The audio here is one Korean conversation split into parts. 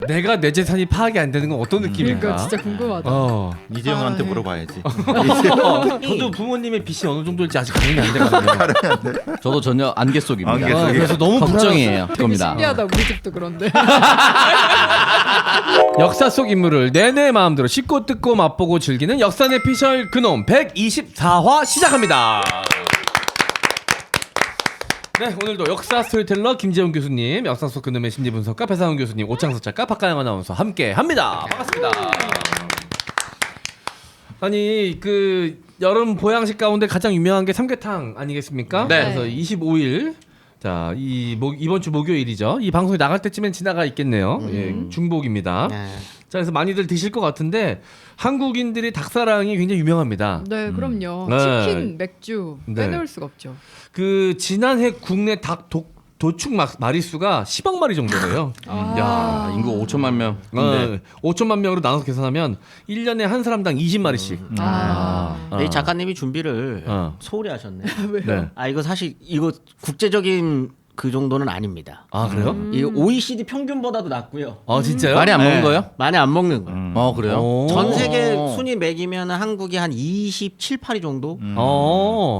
내가 내 재산이 파악이 안 되는 건 어떤 느낌일까? 그러니까 진짜 궁금하다. 이재용한테 아, 네. 물어봐야지. 저도 부모님의 빚이 어느 정도일지 아직 가늠이 안 되거든요. 저도 전혀 안개 속입니다. 안개 속에. 그래서 너무 걱정이에요. 되게 겁니다. 신기하다. 우리 집도 그런데. 역사 속 인물을 내내 마음대로 씹고 뜯고 맛보고 즐기는 역사 내피셜 그놈 124화 시작합니다. 네, 오늘도 역사 스토리텔러 김재훈 교수님, 역사 속 그놈의 심리 분석가 배상훈 교수님, 오창석 작가, 박가영 아나운서 함께 합니다. 반갑습니다. 아니 그 여름 보양식 가운데 가장 유명한 게 삼계탕 아니겠습니까? 네. 그래서 25일 자, 이번 주 목요일이죠. 이 방송이 나갈 때쯤엔 지나가 있겠네요. 예, 중복입니다. 네. 자, 그래서 많이들 드실 것 같은데 한국인들이 닭사랑이 굉장히 유명합니다. 네, 그럼요. 네. 치킨, 맥주 네. 빼놓을 수가 없죠. 그 지난해 국내 닭 도축 마리수가 10억 마리 정도래요. 야, 인구 5천만 명. 근데 5천만 명으로 나눠서 계산하면 1년에 한 사람당 20마리씩. 이 작가님이 준비를 소홀히 하셨네. 네. 이거 사실 이거 국제적인 그 정도는 아닙니다. 아, 그래요? 이거 OECD 평균보다도 낮고요. 아, 진짜요? 많이 안 먹는 거예요? 많이 안 먹는 거예요. 그래요? 오. 전 세계 순위 매기면 한국이 한 27, 8위 정도?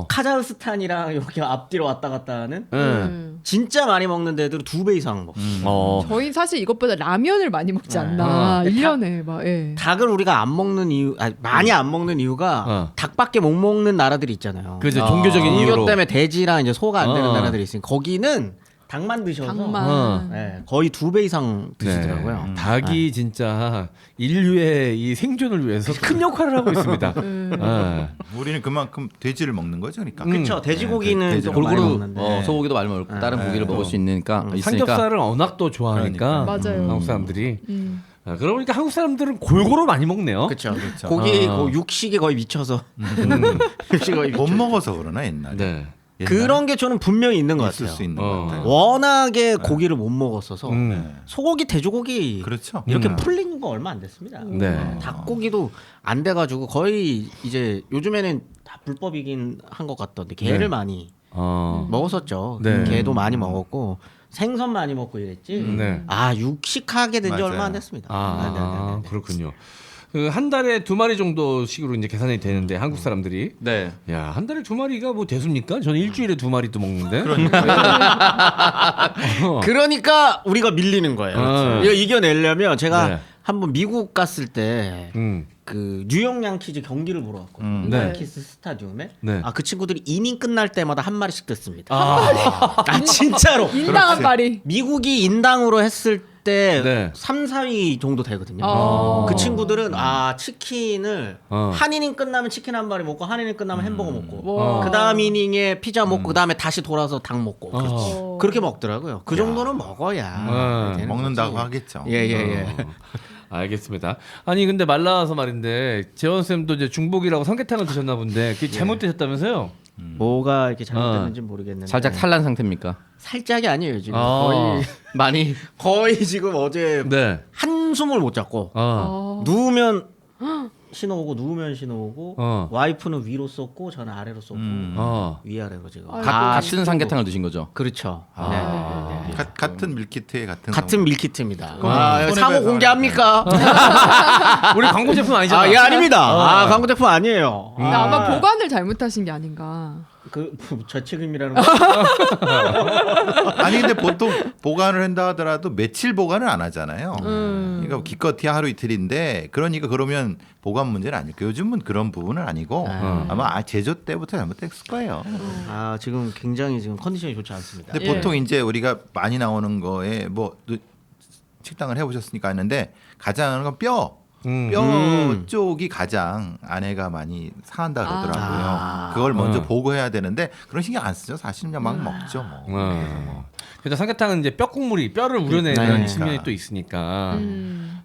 카자흐스탄이랑 이렇게 앞뒤로 왔다 갔다 하는 네. 진짜 많이 먹는 데들은 2배 이상 먹어요. 저희 사실 이것보다 라면을 많이 먹지 않나. 1년에 막. 예. 닭을 우리가 안 먹는 이유, 많이 안 먹는 이유가 닭밖에 못 먹는 나라들이 있잖아요. 그죠, 종교적인 이유로. 종교 때문에 돼지랑 이제 소가 안 되는 어. 나라들이 있으니까 거기는 닭만 드셔서 닭만. 네, 거의 2배 이상 드시더라고요. 네. 닭이 진짜 인류의 이 생존을 위해서 큰 역할을 하고 있습니다. 네. 우리는 그만큼 돼지를 먹는 거죠, 그러니까. 그렇죠. 돼지고기는 돼지를 조금 많이 골고루 먹는데. 소고기도 많이 먹고 다른 고기를 먹을 수 있으니까 삼겹살을 워낙 또 좋아하니까 맞아요. 한국 사람들이. 그러고 보니까 한국 사람들은 골고루 많이 먹네요. 그렇죠. 고기 육식에 거의 미쳐서 육식에 거의 못 미쳐서. 먹어서 그러나 옛날에. 네. 그런 게 저는 분명히 있는 것 있을 같아요. 수 있는 것 같아요. 워낙에 고기를 못 먹었어서 음. 소고기, 돼지고기 그렇죠. 이렇게 풀린 거 얼마 안 됐습니다. 네. 닭고기도 안 돼가지고 거의 이제 요즘에는 다 불법이긴 한 것 같던데 게를 네. 많이 어. 먹었었죠. 네. 게도 많이 먹었고 생선 많이 먹고 이랬지. 네. 육식하게 된 지 맞아요. 얼마 안 됐습니다. 아, 그렇군요. 그 한 달에 2마리 정도씩으로 이제 계산이 되는데 한국 사람들이 네. 야, 한 달에 2마리가 뭐 대수입니까? 저는 일주일에 2마리도 먹는데. 그러니까 우리가 밀리는 거예요. 어. 이거 이겨내려면 제가 네. 한번 미국 갔을 때 그 뉴욕 양키즈 경기를 보러 왔거든요. 네. 양키스 스타디움에. 네. 그 친구들이 이닝 끝날 때마다 한 마리씩 듣습니다. 아, 진짜로. 인당 한 마리. 미국이 인당으로 했을 때 네. 3, 4위 정도 되거든요. 그 친구들은 치킨을 한 이닝 끝나면 치킨 한 마리 먹고 한 이닝 끝나면 햄버거 먹고 와. 그 다음 이닝에 피자 먹고 그 다음에 다시 돌아서 닭 먹고 그렇게 먹더라고요. 그 정도는 먹어야 되는 먹는다고 거지. 하겠죠. 예. 알겠습니다. 아니 근데 말 나와서 말인데 재원 쌤도 이제 중복이라고 삼계탕을 드셨나 본데 그게 잘못 드셨다면서요? 뭐가 이렇게 잘못됐는지 모르겠는데 살짝 탈난 상태입니까? 살짝이 아니에요 지금 아. 거의 지금 어제 네. 한숨을 못 잤고 어. 누우면 신호 오고 누우면 신호 오고 어. 와이프는 위로 쏟고 저는 아래로 쏟고 어. 위아래로 지금 같은 삼계탕을 드신 거죠? 그렇죠. 네. 같은 밀키트에 같은 밀키트입니다. 손해배상 사고 공개합니까? 우리 광고 제품 아니잖아. 예 아닙니다. 광고 제품 아니에요. 근데 아마 보관을 잘못하신 게 아닌가. 제 책임이라는 거. 아니 근데 보통 보관을 한다 하더라도 며칠 보관을 안 하잖아요. 그러니까 기껏해야 하루 이틀인데 그러니까 그러면 보관 문제는 아닐까. 요즘은 그런 부분은 아니고 아마 제조 때부터 잘못됐을 거예요. 지금 굉장히 지금 컨디션이 좋지 않습니다. 근데 보통 이제 우리가 많이 나오는 거에 뭐 식당을 해보셨으니까 아는데 가장 하는 건 뼈 쪽이 가장 아내가 많이 상한다 그러더라고요. 그걸 먼저 보고해야 되는데 그런 신경 안 쓰죠. 사실 그냥 막 먹죠 뭐. 그래서 삼계탕은 이제 뼈국물이 뼈를 우려내는 네. 측면이 또 있으니까.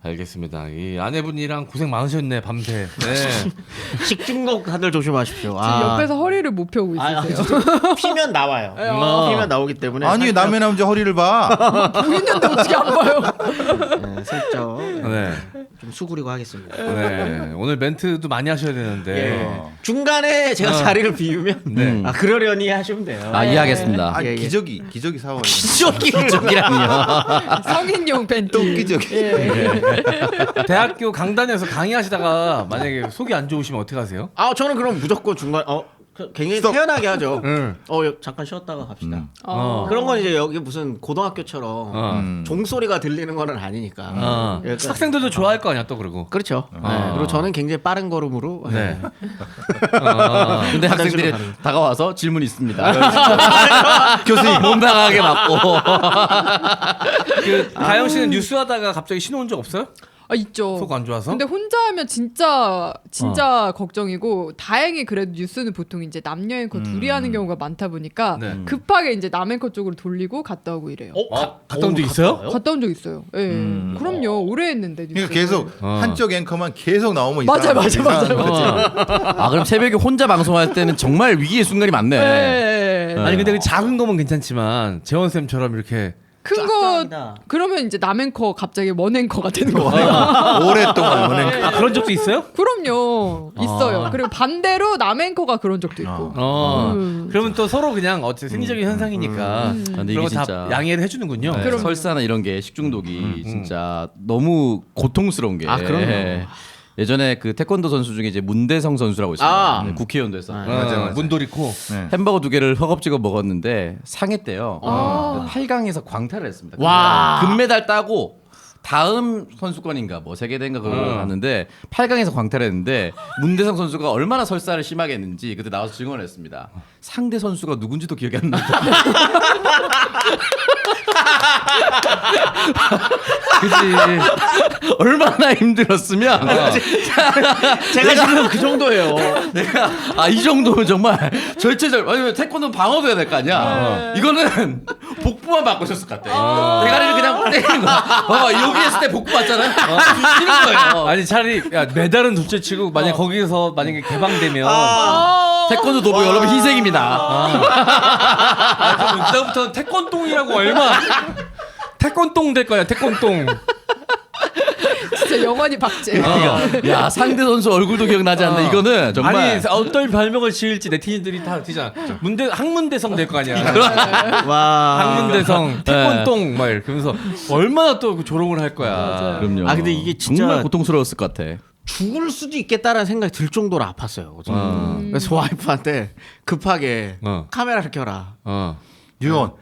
알겠습니다. 이 아내분이랑 고생 많으셨네 밤새. 네. 식중독 다들 조심하십시오. 지금 옆에서 허리를 못 펴고 있으세요. 진짜 피면 나와요. 피면 나오기 때문에 아니 남의 남자 허리를 봐. 보이는데 어떻게 안 봐요? 슬쩍. 네. 좀 수그리고 하겠습니다. 네. 오늘 멘트도 많이 하셔야 되는데. 예. 중간에 제가 자리를 비우면 네. 아 그러려니 하시면 돼요. 아 이해하겠습니다. 아, 예, 예. 기저귀 사와야 돼. 기적이라니요. 성인용 팬티. 또 기저귀. 대학교 강단에서 강의하시다가 만약에 속이 안 좋으시면 어떻게 하세요? 아 저는 그럼 무조건 중간 굉장히 태연하게 하죠. 응. 잠깐 쉬었다가 갑시다. 그런 건 이제 여기 무슨 고등학교처럼 종소리가 들리는 거는 아니니까. 예, 학생들도 좋아할 거 아니야 또 그러고. 그렇죠. 네. 그리고 저는 굉장히 빠른 걸음으로 네. 근데 화장실로 학생들이 가는 거. 다가와서 질문 있습니다. 교수님 못 나가게 막고. 그 다영 씨는 뉴스 하다가 갑자기 신호 온 적 없어요? 아 있죠. 속 안 좋아서? 근데 혼자 하면 진짜 걱정이고 다행히 그래도 뉴스는 보통 이제 남녀 앵커 둘이 하는 경우가 많다 보니까 네. 급하게 이제 남 앵커 쪽으로 돌리고 갔다 오고 이래요. 갔다 온 적 있어요? 갔다 온 적 있어요. 예. 그럼요. 오래 했는데. 그러니까 뉴스를. 계속 한쪽 앵커만 계속 나오면 맞아. 아 그럼 새벽에 혼자 방송할 때는 정말 위기의 순간이 많네. 예. 아니 근데 그 작은 거면 괜찮지만 재원 쌤처럼 이렇게 큰 거 쫙쫙이다. 그러면 이제 남 앵커 갑자기 원 앵커가 되는 거예요. 오랫동안 은행. 아 그런 적도 있어요? 그럼요. 있어요. 그리고 반대로 남 앵커가 그런 적도 있고. 그러면 또 서로 그냥 어째 생리적인 현상이니까 근데 그런 이게 거 다 진짜 양해를 해주는군요. 네, 그럼요. 설사나 이런 게 식중독이 진짜 너무 고통스러운 게. 아, 그럼요. 예전에 그 태권도 선수 중에 이제 문대성 선수라고 있어요. 아. 네, 국회의원도 했어. 맞아. 문도리코. 네. 햄버거 2개를 허겁지겁 먹었는데 상했대요. 8강에서 광탈을 했습니다. 와. 금메달 따고 다음 선수권인가 뭐 세계대인가 그걸 갔는데 8강에서 광탈했는데 문대성 선수가 얼마나 설사를 심하게 했는지 그때 나와서 증언을 했습니다. 상대 선수가 누군지도 기억이 안 난다. 그치. 얼마나 힘들었으면 제가 지금 그 정도예요. 내가 이 정도면 정말 절체절 아니 태권도 방어도 해야 될 거 아니야. 이거는 복부만 받고 있었을 것 같아. 대가리를 그냥 때리는 거야. 봐봐 여기 했을 때 복부 받잖아요. 뒤지는 거예요. 아니 차라리 야 메달은 둘째치고 만약 거기서 만약에 개방되면 태권도 도복 여러분 희생입니다. 그럼 이제부터는 태권똥이라고 얼마 태권똥 될 거야 태권똥. 진짜 영원히 박제. 야 상대 선수 얼굴도 기억나지 않나 이거는 정말. 아니 어떤 별명을 지을지 네티즌들이 다 되잖아. 학문대성 될 거 아니야. 와. 학문대성 태권똥 막 이렇게 하면서 얼마나 또 그 조롱을 할 거야. 그럼요. 아, 근데 이게 진짜- 정말 고통스러웠을 것 같아. 죽을 수도 있겠다라는 생각이 들 정도로 아팠어요. 저는. 그래서 와이프한테 급하게 카메라를 켜라. 유언.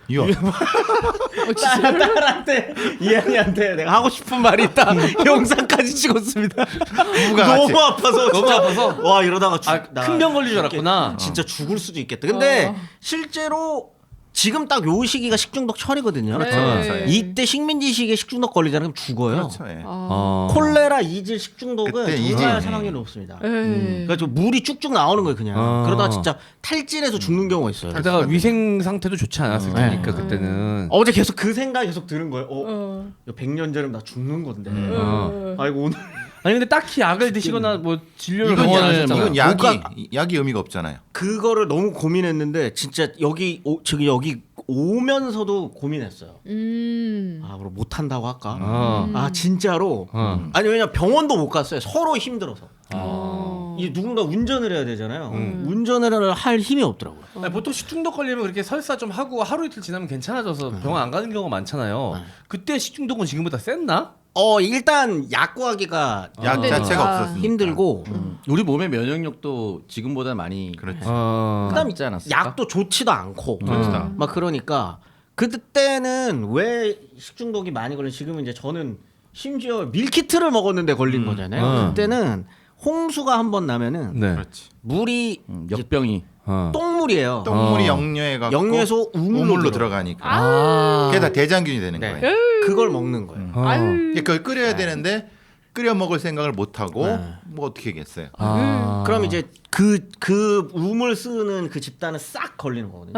딸한테 이한이한테 내가 하고 싶은 말이 있다. 영상까지 찍었습니다. 부부가 너무 같이. 아파서 진짜 아파서? 와 이러다가 큰 병 걸릴 줄 알았구나. 진짜 죽을 수도 있겠다. 근데 실제로 지금 딱 요 시기가 식중독 철이거든요. 네. 이때 식민지식에 식중독 걸리잖아요. 그럼 죽어요. 그렇죠. 예. 콜레라, 이질, 식중독은 그때 정말 이질. 사망률이 높습니다. 예. 그러니까 좀 물이 쭉쭉 나오는 거예요, 그냥. 그러다가 진짜 탈진해서 죽는 경우가 있어요. 게다가 위생 상태도 좋지 않았을 테니까 그때는. 어제 계속 그 생각이 계속 드는 거예요. 100년 전에 나 죽는 건데. 아이고 오늘 아니 근데 딱히 약을 드시거나 뭐 진료를 이건 병원에 하셨잖아요. 이건 약이 의미가 없잖아요. 그거를 너무 고민했는데 진짜 여기 오면서도 고민했어요. 아, 그럼 못 한다고 할까? 아, 진짜로. 아니 왜냐 병원도 못 갔어요. 서로 힘들어서. 이 누군가 운전을 해야 되잖아요. 운전을 할 힘이 없더라고요. 아니, 보통 식중독 걸리면 그렇게 설사 좀 하고 하루 이틀 지나면 괜찮아져서 병원 안 가는 경우가 많잖아요. 그때 식중독은 지금보다 셌나? 일단 약 구하기가 약 근데 자체가 진짜 없었으니까. 힘들고 우리 몸의 면역력도 지금보다 많이 그렇지. 그다음 있지 않았을까? 약도 좋지도 않고 그렇다. 막 그러니까 그때는 왜 식중독이 많이 걸린 지금은 이제 저는 심지어 밀키트를 먹었는데 걸린 거잖아요. 그때는 홍수가 한 번 나면은 네. 그렇지. 물이 역병이. 똥물이에요. 똥물이 역류해 갖고 역류해서 우물로 들어가니까. 그게 다 대장균이 되는 네. 거예요. 그걸 먹는 거예요. 아유. 그걸 끓여야 되는데 끓여 먹을 생각을 못 하고 뭐 어떻게 하겠어요. 그럼 이제 그 우물 쓰는 그 집단은 싹 걸리는 거거든요.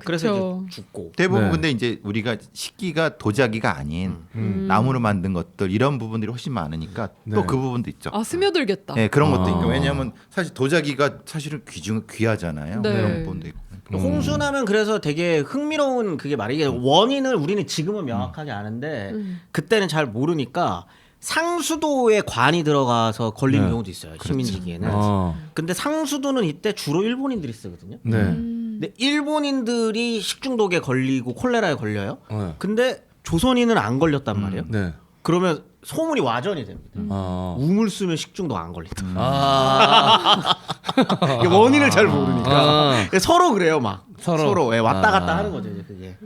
그래서 그렇죠. 이제 죽고. 대부분 네. 근데 이제 우리가 식기가 도자기가 아닌 나무로 만든 것들 이런 부분들이 훨씬 많으니까 또 그 부분도 있죠. 스며들겠다. 네, 그런 것도 있고 왜냐하면 사실 도자기가 사실은 귀하잖아요. 네. 그런 부분도 있고. 홍수나면 그래서 되게 흥미로운 그게 말이에요. 이게 원인을 우리는 지금은 명확하게 아는데 그때는 잘 모르니까 상수도에 관이 들어가서 걸리는 경우도 있어요. 시민지기에는. 어. 근데 상수도는 이때 주로 일본인들이 쓰거든요. 네. 근데 일본인들이 식중독에 걸리고 콜레라에 걸려요. 네. 근데 조선인은 안 걸렸단 말이에요. 네. 그러면 소문이 와전이 됩니다. 우물 쓰면 식중독 안 걸린다. 이게 원인을 잘 모르니까 서로 그래요, 막 서로 예, 왔다 갔다 하는 거죠, 이제 그게.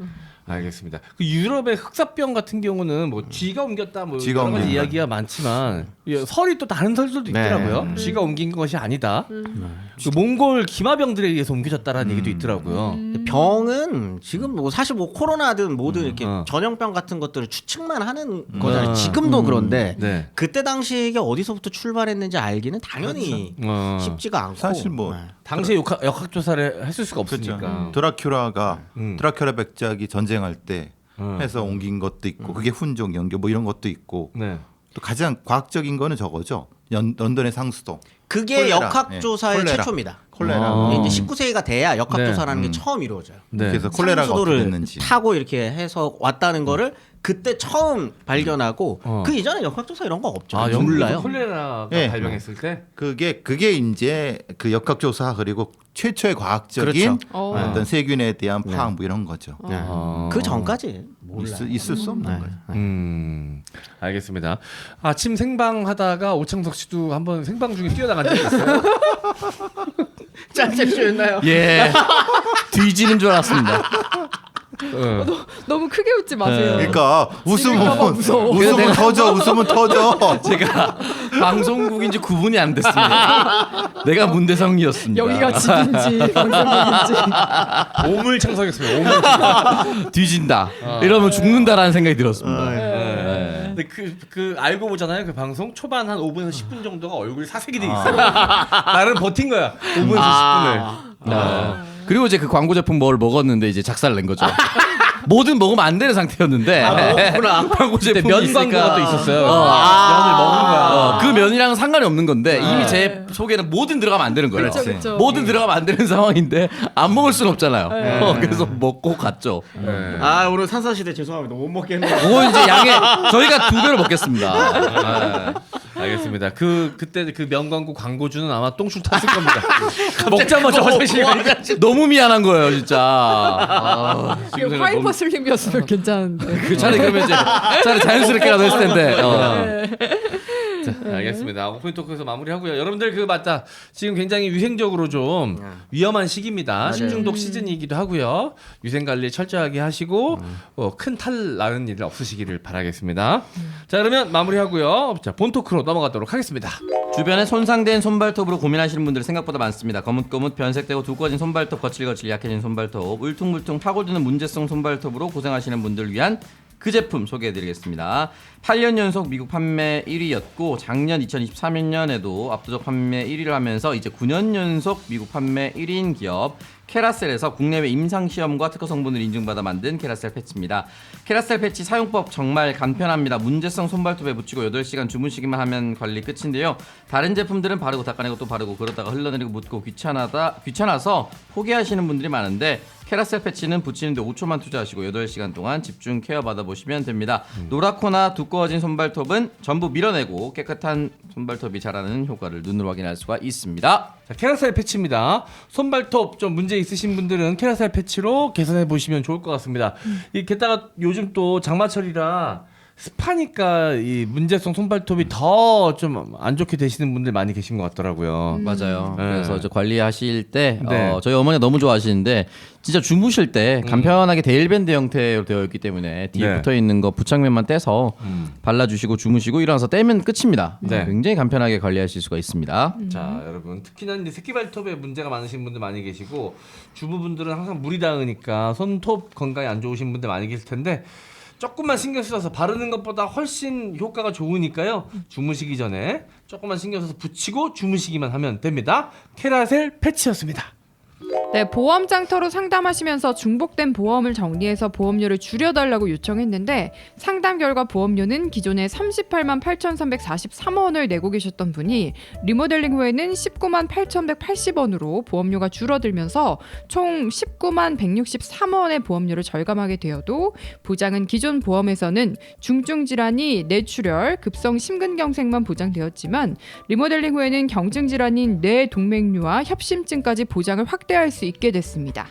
알겠습니다. 그 유럽의 흑사병 같은 경우는 뭐 쥐가 옮겼다 뭐 쥐가 여러 가지 옮긴다. 이야기가 많지만 설이 또 다른 설들도 네. 있더라고요. 쥐가 옮긴 것이 아니다. 그 몽골 기마병들에 의해서 옮겨졌다라는 얘기도 있더라고요. 병은 지금 뭐 사실 뭐 코로나든 뭐든 이렇게 어. 전염병 같은 것들을 추측만 하는 거잖아요. 지금도 그런데 네. 그때 당시에 이게 어디서부터 출발했는지 알기는 당연히 쉽지가 않고 사실 뭐 네. 당시에 역학조사를 했을 수가 없으니까. 그렇죠. 드라큘라가 드라큘라 백작이 전쟁할 때 해서 옮긴 것도 있고 그게 훈족 연교 뭐 이런 것도 있고 네. 또 가장 과학적인 거는 저거죠. 런던의 상수도. 그게 콜레라. 역학조사의 콜레라. 최초입니다. 콜레라. 이게 이제 19세기가 돼야 역학조사라는 게 처음 이루어져요. 네. 그래서 콜레라가 어떻게 상수도를 됐는지. 타고 이렇게 해서 왔다는 거를 그때 처음 발견하고 그 이전에 역학조사 이런 거 없죠. 영국에서 몰라요. 콜레라가 예. 발병했을 때 그게 이제 그 역학조사 그리고 최초의 과학적인 그렇죠. 어떤 세균에 대한 파악 뭐 이런 거죠. 네. 그 전까지 있을 수 없는 거예요. 알겠습니다. 아침 생방하다가 오창석 씨도 한번 생방 중에 뛰어나간 적이 있어요. 짠cep쇼였나요? 예. 뒤지는 줄 알았습니다. 너무 크게 웃지 마세요. 그러니까 지금까봐 무서워. 웃으면 터져. 웃으면 터져. 제가 방송국인지 구분이 안 됐습니다. 내가 문대성이었습니다. 여기가 집인지 방송국인지. 오물 창석이었습니다. 오물 창석. 뒤진다. 이러면 죽는다라는 생각이 들었습니다. 근데 그 알고 보잖아요. 그 방송 초반 한 5분에서 10분 정도가 얼굴이 사색이 돼 있어요. 나는 버틴 거야. 5분에서 10분을. 그리고 이제 그 광고 제품 뭘 먹었는데 이제 작살 낸 거죠. 뭐든 먹으면 안 되는 상태였는데 광고 제품이 면 있으니까 광고가 또 있었어요. 면을 먹는 거야. 그 면이랑은 상관이 없는 건데 이미 제 속에는 뭐든 들어가면 안 되는 거예요. 그렇죠, 그렇죠. 뭐든 들어가면 안 되는 상황인데 안 먹을 수는 없잖아요. 그래서 먹고 갔죠. 아 오늘 산사시대 죄송합니다. 못 먹겠네요. 오 이제 양에 저희가 2배로 먹겠습니다. 알겠습니다. 그때 그 면 광고 광고주는 아마 똥줄 탔을 겁니다. 먹자마자 화장실 가니까 너무 미안한 거예요, 진짜. 이게 파이버 슬림이었으면 괜찮은데. 그 차라리 그러면 이제 차라리 자연스럽게라도 했을 텐데. 자, 알겠습니다. 오픈 토크에서 마무리하고요. 여러분들 그 맞다. 지금 굉장히 위생적으로 좀 위험한 시기입니다. 신중독 시즌이기도 하고요. 위생 관리 철저하게 하시고 큰 탈 나는 일 없으시기를 바라겠습니다. 자, 그러면 마무리하고요. 자, 본 토크로 넘어가도록 하겠습니다. 주변에 손상된 손발톱으로 고민하시는 분들이 생각보다 많습니다. 거뭇거뭇 변색되고 두꺼워진 손발톱, 거칠거칠 약해진 손발톱, 울퉁불퉁 파고드는 문제성 손발톱으로 고생하시는 분들 위한 그 제품 소개해드리겠습니다. 8년 연속 미국 판매 1위였고 작년 2023년에도 압도적 판매 1위를 하면서 이제 9년 연속 미국 판매 1위인 기업 캐라셀에서 국내외 임상시험과 특허 성분을 인증받아 만든 캐라셀 패치입니다. 캐라셀 패치 사용법 정말 간편합니다. 문제성 손발톱에 묻히고 8시간 주무시기만 하면 관리 끝인데요. 다른 제품들은 바르고 닦아내고 또 바르고 그러다가 흘러내리고 묻고 귀찮아서 포기하시는 분들이 많은데 캐라셀 패치는 붙이는데 5초만 투자하시고 8시간 동안 집중 케어 받아보시면 됩니다. 노랗거나 두꺼워진 손발톱은 전부 밀어내고 깨끗한 손발톱이 자라는 효과를 눈으로 확인할 수가 있습니다. 자, 캐라셀 패치입니다. 손발톱 좀 문제 있으신 분들은 캐라셀 패치로 개선해 보시면 좋을 것 같습니다. 게다가 요즘 또 장마철이라 습하니까 이 문제성 손발톱이 더 좀 안 좋게 되시는 분들 많이 계신 것 같더라고요. 맞아요. 네. 그래서 저 관리하실 때 네. 저희 어머니가 너무 좋아하시는데 진짜 주무실 때 간편하게 데일밴드 형태로 되어 있기 때문에 뒤에 네. 붙어 있는 거 부착면만 떼서 발라주시고 주무시고 일어나서 떼면 끝입니다. 네. 굉장히 간편하게 관리하실 수가 있습니다. 자, 여러분 특히나 이제 새끼발톱에 문제가 많으신 분들 많이 계시고 주부분들은 항상 물이 닿으니까 손톱 건강이 안 좋으신 분들 많이 계실 텐데 조금만 신경 써서 바르는 것보다 훨씬 효과가 좋으니까요. 주무시기 전에 조금만 신경 써서 붙이고 주무시기만 하면 됩니다. 캐라셀 패치였습니다. 네, 보험 장터로 상담하시면서 중복된 보험을 정리해서 보험료를 줄여달라고 요청했는데 상담 결과 보험료는 기존에 38만 8,343원을 내고 계셨던 분이 리모델링 후에는 19만 8,180원으로 보험료가 줄어들면서 총 19만 163원의 보험료를 절감하게 되어도 보장은 기존 보험에서는 중증 질환이 뇌출혈, 급성 심근경색만 보장되었지만 리모델링 후에는 경증 질환인 뇌동맥류와 협심증까지 보장을 확대할 수 있게 됐습니다.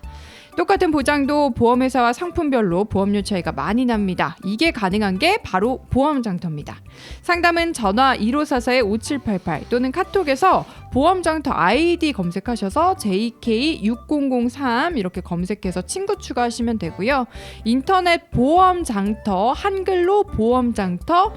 똑같은 보장도 보험회사와 상품별로 보험료 차이가 많이 납니다. 이게 가능한 게 바로 보험장터입니다. 상담은 전화 1544-5788 또는 카톡에서 보험장터 아이디 검색하셔서 JK6003 이렇게 검색해서 친구 추가하시면 되고요. 인터넷 보험장터 한글로 보험장터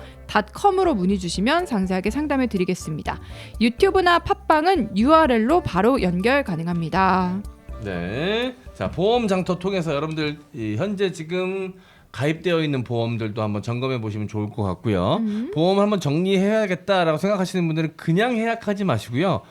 .com으로 문의 주시면 상세하게 상담해 드리겠습니다. 유튜브나 팟빵은 URL로 바로 연결 가능합니다. 네. 자, 보험 장터 통해서 여러분들 현재 지금 가입되어 있는 보험들도 한번 점검해 보시면 좋을 것 같고요. 보험 한번 정리해야겠다라고 생각하시는 분들은 그냥 예약하지 마시고요.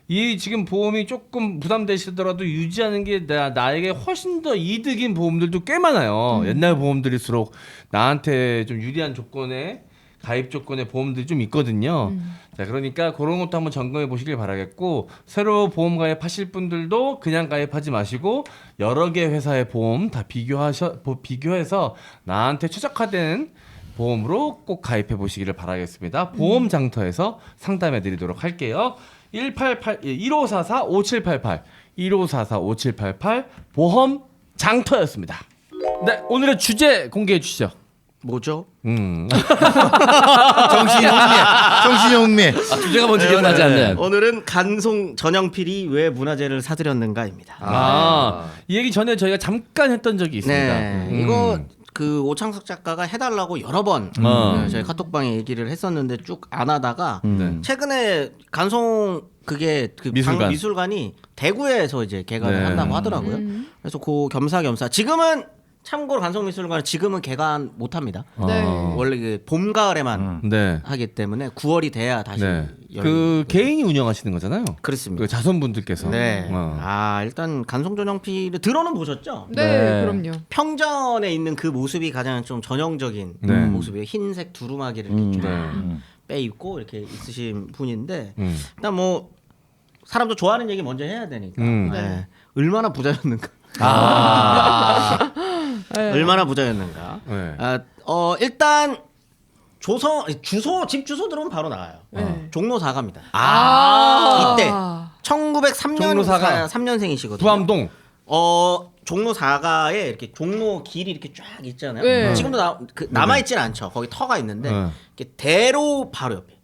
이 지금 보험이 조금 부담되시더라도 유지하는 게 나에게 훨씬 더 이득인 보험들도 꽤 많아요. 옛날 보험들일수록 나한테 좀 유리한 조건에 가입 조건의 보험들이 좀 있거든요. 자, 그러니까 그런 것도 한번 점검해 보시길 바라겠고, 새로 보험 가입하실 분들도 그냥 가입하지 마시고 여러 개 회사의 보험 다 비교해서 나한테 최적화된 보험으로 꼭 가입해 보시기를 바라겠습니다. 보험 장터에서 상담해 드리도록 할게요. 1544-5788 1544-5788 보험 장터였습니다. 네, 오늘의 주제 공개해 주시죠. 뭐죠? 정신영미. 주제가 뭔지 기억나지 않는. 오늘은 간송 전영필이 왜 문화재를 사들였는가입니다. 이 얘기 전에 저희가 잠깐 했던 적이 있습니다. 네, 이거 그 오창석 작가가 해달라고 여러 번 저희 카톡방에 얘기를 했었는데 쭉 안 하다가 최근에 간송 그게 그 미술관이 대구에서 이제 개관을 한다고 하더라고요. 그래서 그 겸사겸사 지금은 참고로 간송미술관은 지금은 개관 못 합니다. 네. 원래 그 봄 가을에만 하기 때문에 9월이 돼야 다시 그 개인이 운영하시는 거잖아요. 그렇습니다. 그 자손분들께서. 네. 일단 간송 전형필을 들어는 보셨죠? 네, 그럼요. 평전에 있는 그 모습이 가장 좀 전형적인 모습이에요. 흰색 두루마기를 이렇게 쫙 빼입고 이렇게 있으신 분인데 일단 뭐 사람도 좋아하는 얘기 먼저 해야 되니까 네. 얼마나 부자였는가. 얼마나 부자였는가. 네. 일단 집 주소 들으면 바로 나와요. 종로 4가입니다. 이때 1903년 3년생이시거든요. 부암동. 종로 4가에 이렇게 종로 길이 이렇게 쫙 있잖아요. 네. 지금도 남아 있지는 않죠. 거기 터가 있는데 이렇게 대로 바로 옆에.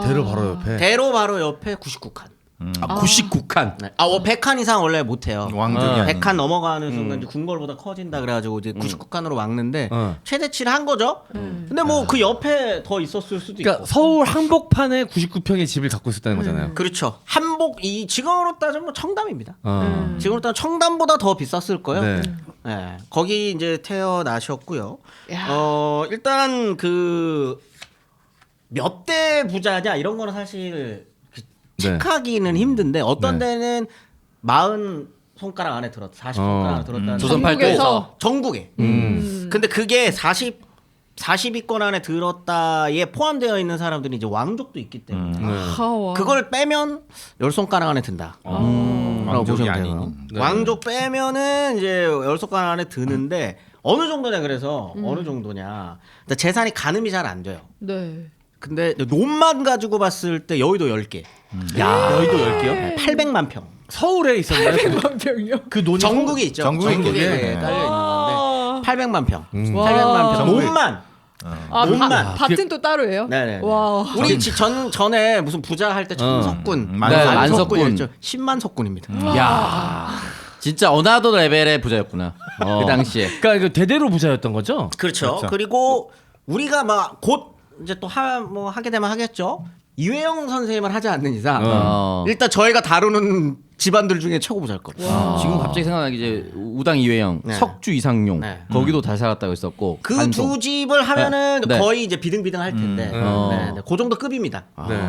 대로 바로 옆에. 대로 바로 옆에 99칸. 99칸. 네. 100칸 이상 원래 못 해요. 왕족이 100칸 넘어가는 순간 이제 궁궐보다 커진다 그래가지고 이제 99칸으로 막는데 최대치를 한 거죠. 근데 뭐 그 옆에 더 있었을 수도 그러니까 있고. 서울 한복판에 99평의 집을 갖고 있었다는 거잖아요. 그렇죠. 지금으로 따지면 뭐 청담입니다. 지금으로 따지면 청담보다 더 비쌌을 거예요. 네. 네. 거기 이제 태어나셨고요. 야. 일단 그 몇 대 부자냐 이런 거는 사실 체크하기는 힘든데 어떤 데는 40 손가락 안에 들었다, 40 손가락 안에 들었다. 조선 팔도에서? 전국에. 근데 그게 40위권 안에 들었다에 포함되어 있는 사람들이 이제 왕족도 있기 때문에 그걸 빼면 10손가락 안에 든다. 라고 보시면 돼요. 왕족 빼면은 이제 10손가락 안에 드는데 어느 정도냐 그래서 어느 정도냐. 근데 재산이 가늠이 잘 안 돼요. 네. 근데 논만 가지고 봤을 때 여의도 10개. 여의도 10개요? 800만 평. 서울에 있었나요? 100만 병이요? 그 논이 전국에 있죠. 전국에 전국에 있겠네. 깔려 있는 건데 800만 평. 와. 800만 평. 전국에. 논만. 밭, 밭은 또 따로예요? 네네. 와. 우리 전에 무슨 부자 할 때 전석군, 만석군. 10만 석군입니다. 야, 진짜 어나더 레벨의 부자였구나. 그 당시에. 그러니까 그 대대로 부자였던 거죠? 그렇죠. 그리고 우리가 막 곧 이제 또 하게 되면 하겠죠. 이회영 선생님을 하지 않는 이상 일단 저희가 다루는 집안들 중에 최고 부자일 겁니다. 지금 갑자기 생각나기 이제 우당 이회영, 네. 석주 이상용 네. 거기도 잘 살았다고 했었고 그 간송. 두 집을 하면은 네. 거의 이제 비등비등 할 텐데, 네, 그 정도 급입니다. 네.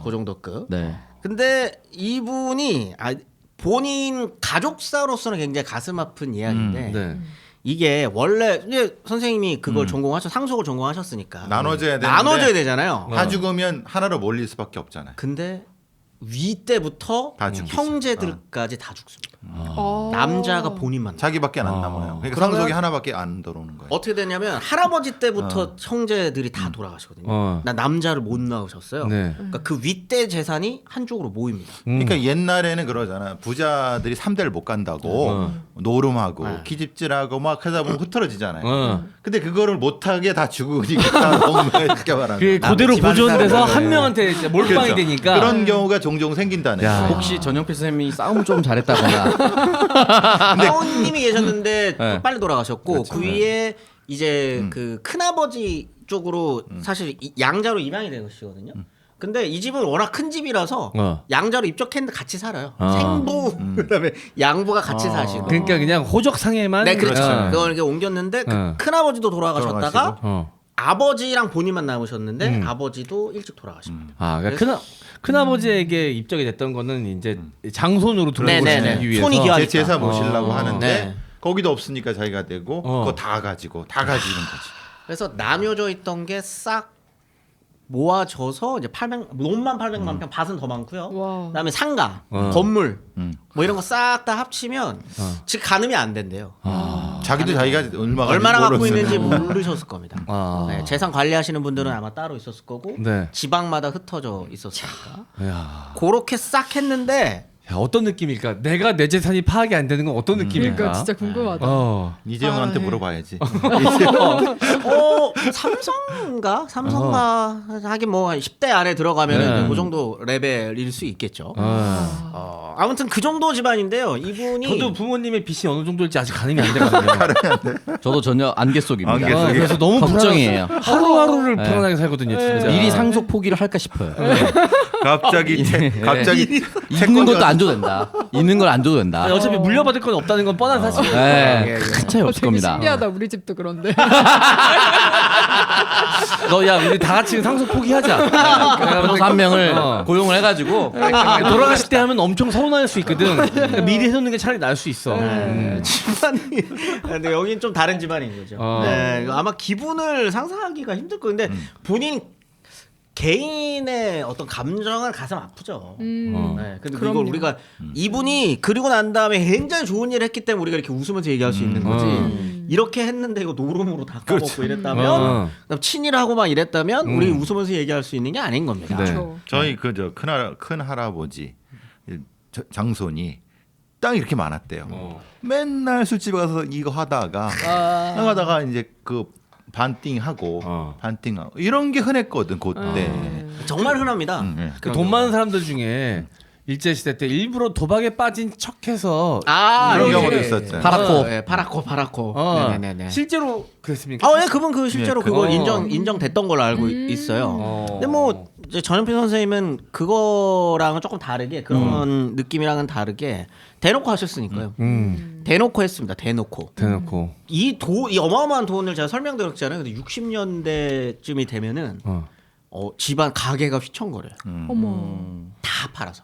그 정도 급. 네. 근데 이분이 본인 가족사로서는 굉장히 가슴 아픈 이야기인데 네. 이게 원래 이제 선생님이 그걸 상속을 전공하셨으니까 나눠줘야 되는데 나눠줘야 되잖아요. 다 죽으면 하나로 몰릴 수밖에 없잖아요. 근데 위 때부터 다 죽이지. 형제들까지 다 죽습니다. 어. 남자가 본인만. 자기밖에 안 남아요. 그러니까 그러면 상속이 하나밖에 안 들어오는 거예요. 어떻게 되냐면 할아버지 때부터 형제들이 다 돌아가시거든요. 나 남자를 못 낳으셨어요. 네. 그러니까 그 윗대 재산이 한쪽으로 모입니다. 그러니까 옛날에는 그러잖아. 부자들이 3대를 못 간다고 노름하고 기집질하고 막 하다 보면 흐트러지잖아요. 근데 그거를 못하게 다 죽으니까 다 동맹시켜봐라. 그 그대로 집안 보존돼서 사람들. 한 명한테 이제 몰빵이 그렇죠. 되니까 그런 경우가 종종 생긴다는 야. 거예요. 혹시 전영필 선생님이 싸움을 좀 잘했다거나 사모님이 계셨는데 네. 빨리 돌아가셨고 그렇죠. 그 위에 이제 그 큰아버지 쪽으로 사실 양자로 입양이 된 것이거든요. 근데 이 집은 워낙 큰 집이라서 양자로 입적했는데 같이 살아요. 생부 그다음에 양부가 같이 사시고. 그러니까 그냥 호적상에만 네, 그렇죠. 어. 그걸 이렇게 옮겼는데 어. 큰아버지도 돌아가셨다가 돌아가시고. 아버지랑 본인만 남으셨는데 아버지도 일찍 돌아가십니다. 아, 그러니까 큰아버지에게 입적이 됐던 거는 이제 장손으로 네네네. 들어오기 위해서 손이 귀하니까. 제사 모시려고 하는데 네. 거기도 없으니까 자기가 되고 그거 다 가지고 다 가지는 거지. 그래서 나뉘어져 있던 게 싹 모아져서 이제 논만 800만 평, 밭은 더 많고요. 와. 그다음에 상가, 건물 음. 뭐 이런 거 싹 다 합치면 즉 가늠이 안 된대요. 자기도 자기가 얼마나 갖고 모르겠어요. 있는지 모르셨을 겁니다. 아. 네, 재산 관리하시는 분들은 아마 따로 있었을 거고 네. 지방마다 흩어져 있었으니까 야. 그렇게 싹 했는데 야, 어떤 느낌일까? 내가 내 재산이 파악이 안 되는 건 어떤 느낌일까? 그러니까 진짜 궁금하다. 어. 이재용한테 물어봐야지. 삼성가 하긴 뭐 10대 안에 들어가면은 네. 그 정도 레벨일 수 있겠죠. 어. 아무튼 그 정도 집안인데요. 이분이 저도 부모님의 빚이 어느 정도일지 아직 가늠이 안 되거든요. 저도 전혀 안개 속입니다. 안개 속이에요? 그래서 너무 걱정이에요. 하루하루를 불안하게 살거든요, 진짜. 미리 상속 포기를 할까 싶어요. 갑자기 갑자기 있는 것도 안 줘도 된다. 있는 걸 안 줘도 된다. 아니, 어차피 물려받을 건 없다는 건 뻔한 사실. 네, 큰 차이 없을 되게 겁니다. 신기하다. 우리 집도 그런데. 너야 우리 다 같이 상속 포기하자. 변호사 한 명을 어. 고용을 해가지고 돌아가실 때 하면 엄청 서운할 수 있거든. 그러니까 미리 해놓는 게 차라리 나을 수 있어. 집안이 근데 여긴 좀 다른 집안인 거죠. 어. 네, 아마 기분을 상상하기가 힘들 건데 본인 개인의 어떤 감정은 가슴 아프죠. 네, 근데 그럼요. 이걸 우리가 이분이 그리고 난 다음에 굉장히 좋은 일을 했기 때문에 우리가 이렇게 웃으면서 얘기할 수 있는 거지. 이렇게 했는데 이거 노름으로 다 까먹고 이랬다면, 그다음 친일하고 막 이랬다면 우리 웃으면서 얘기할 수 있는 게 아닌 겁니다. 네. 그렇죠. 저희 그저 큰 할아버지 장손이 땅이 이렇게 많았대요. 맨날 술집에 가서 이거 하다가 이제 그 반띵하고 반띵하고 이런 게 흔했거든 그때. 정말 흔합니다. 네. 그 돈 많은 사람들 중에 일제 시대 때 일부러 도박에 빠진 척해서 그런 여기. 경우도 있었죠. 파라코. 네, 파라코. 네네네. 실제로 그랬습니까? 네, 그분 그 실제로 네, 그거 그거. 인정됐던 걸로 알고 있어요. 근데 뭐 이제 전현필 선생님은 그거랑은 조금 다르게 그런 느낌이랑은 다르게 대놓고 하셨으니까요. 대놓고 했습니다. 대놓고. 이 어마어마한 돈을 제가 설명드렸잖아요. 근데 60년대쯤이 되면은 집안 가게가 휘청거려요. 어머. 다 팔아서.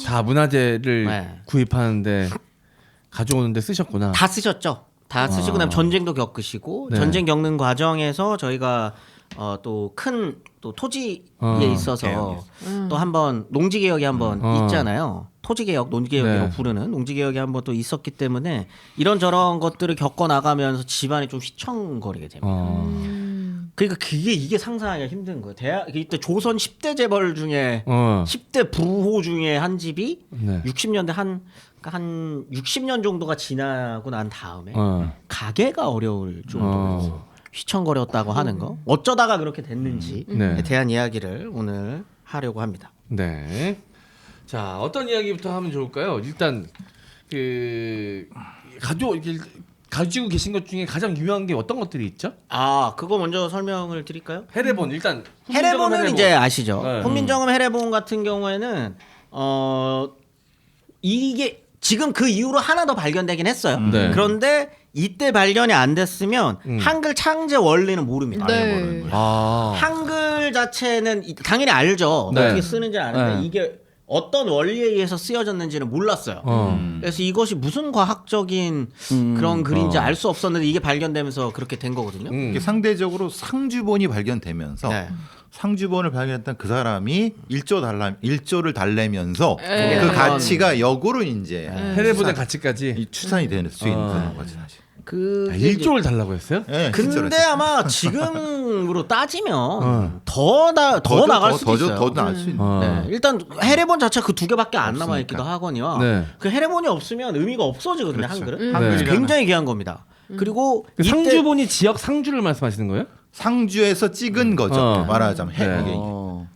다 문화재를 네. 구입하는데 가져오는데 쓰셨구나. 다 쓰셨죠. 다 쓰시고 그다음 전쟁도 겪으시고 네. 전쟁 겪는 과정에서 저희가 또 큰 또 토지에 있어서 또 한번 농지 개혁이 한번 있잖아요. 토지 개혁, 농지 개혁이라고 네. 부르는 농지 개혁이 한번 또 있었기 때문에 이런저런 것들을 겪어 나가면서 집안이 좀 휘청거리게 됩니다. 그러니까 이게 상상하기가 힘든 거예요. 이때 조선 10대 재벌 중에 10대 부호 중에 한 집이 네. 60년대 한 60년 정도가 지나고 난 다음에 가게가 어려울 정도로 휘청거렸다고 하는 거. 어쩌다가 그렇게 됐는지에 네. 대한 이야기를 오늘 하려고 합니다. 네. 자, 어떤 이야기부터 하면 좋을까요? 일단 그 가지고 계신 것 중에 가장 유명한 게 어떤 것들이 있죠? 그거 먼저 설명을 드릴까요? 해례본 일단 해례본은 해례본. 이제 아시죠? 네. 훈민정음 해례본 같은 경우에는 이게 지금 그 이후로 하나 더 발견되긴 했어요. 네. 그런데 이때 발견이 안 됐으면 한글 창제 원리는 모릅니다. 네. 아. 한글 자체는 당연히 알죠. 네. 어떻게 쓰는지 아는데 네. 이게 어떤 원리에 의해서 쓰여졌는지는 몰랐어요. 그래서 이것이 무슨 과학적인 그런 글인지 알 수 없었는데 이게 발견되면서 그렇게 된 거거든요. 이게 상대적으로 상주본이 발견되면서 네. 상주본을 발견했던 그 사람이 일조를 달래면서 네. 그 가치가 역으로 이제 헤레본의 가치까지 이 추산이 될 수 있는 거지 사실. 그게 1조를 달라고 했어요? 네, 근데 아마 지금으로 따지면 더 나갈 수도 있어요. 더 나을 수 있는. 네, 일단 헤레본 자체가 그 두 개밖에 안 없으니까. 남아 있기도 하거니와 네. 그 헤레본이 없으면 의미가 없어지거든요. 그렇죠. 한글은. 한글이라는. 굉장히 귀한 겁니다. 그리고 그 이때- 상주본이 지역 상주를 말씀하시는 거예요? 상주에서 찍은 거죠. 말하자면 네. 이게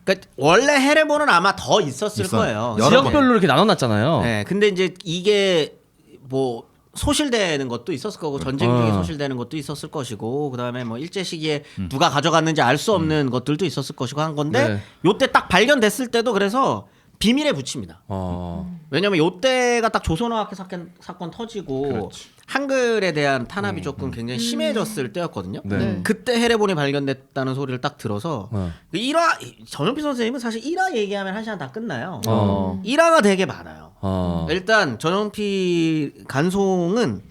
그러니까 원래 헤레본은 아마 더 있었을 있어요. 거예요. 여러 지역별로 이렇게 나눠놨잖아요. 네, 근데 이제 이게 뭐 소실되는 것도 있었을 거고 전쟁 중에 소실되는 것도 있었을 것이고 그다음에 뭐 일제 시기에 누가 가져갔는지 알 수 없는 것들도 있었을 것이고 한 건데 네. 요때 딱 발견됐을 때도 그래서 비밀에 붙입니다. 왜냐면 요때가 딱 조선어학회 사건 터지고 한글에 대한 탄압이 조금 굉장히 심해졌을 때였거든요. 네. 그때 헤레본이 발견됐다는 소리를 딱 들어서 전용필 선생님은 사실 일화 얘기하면 한 시간 다 끝나요. 일화가 되게 많아요. 일단 전용필 간송은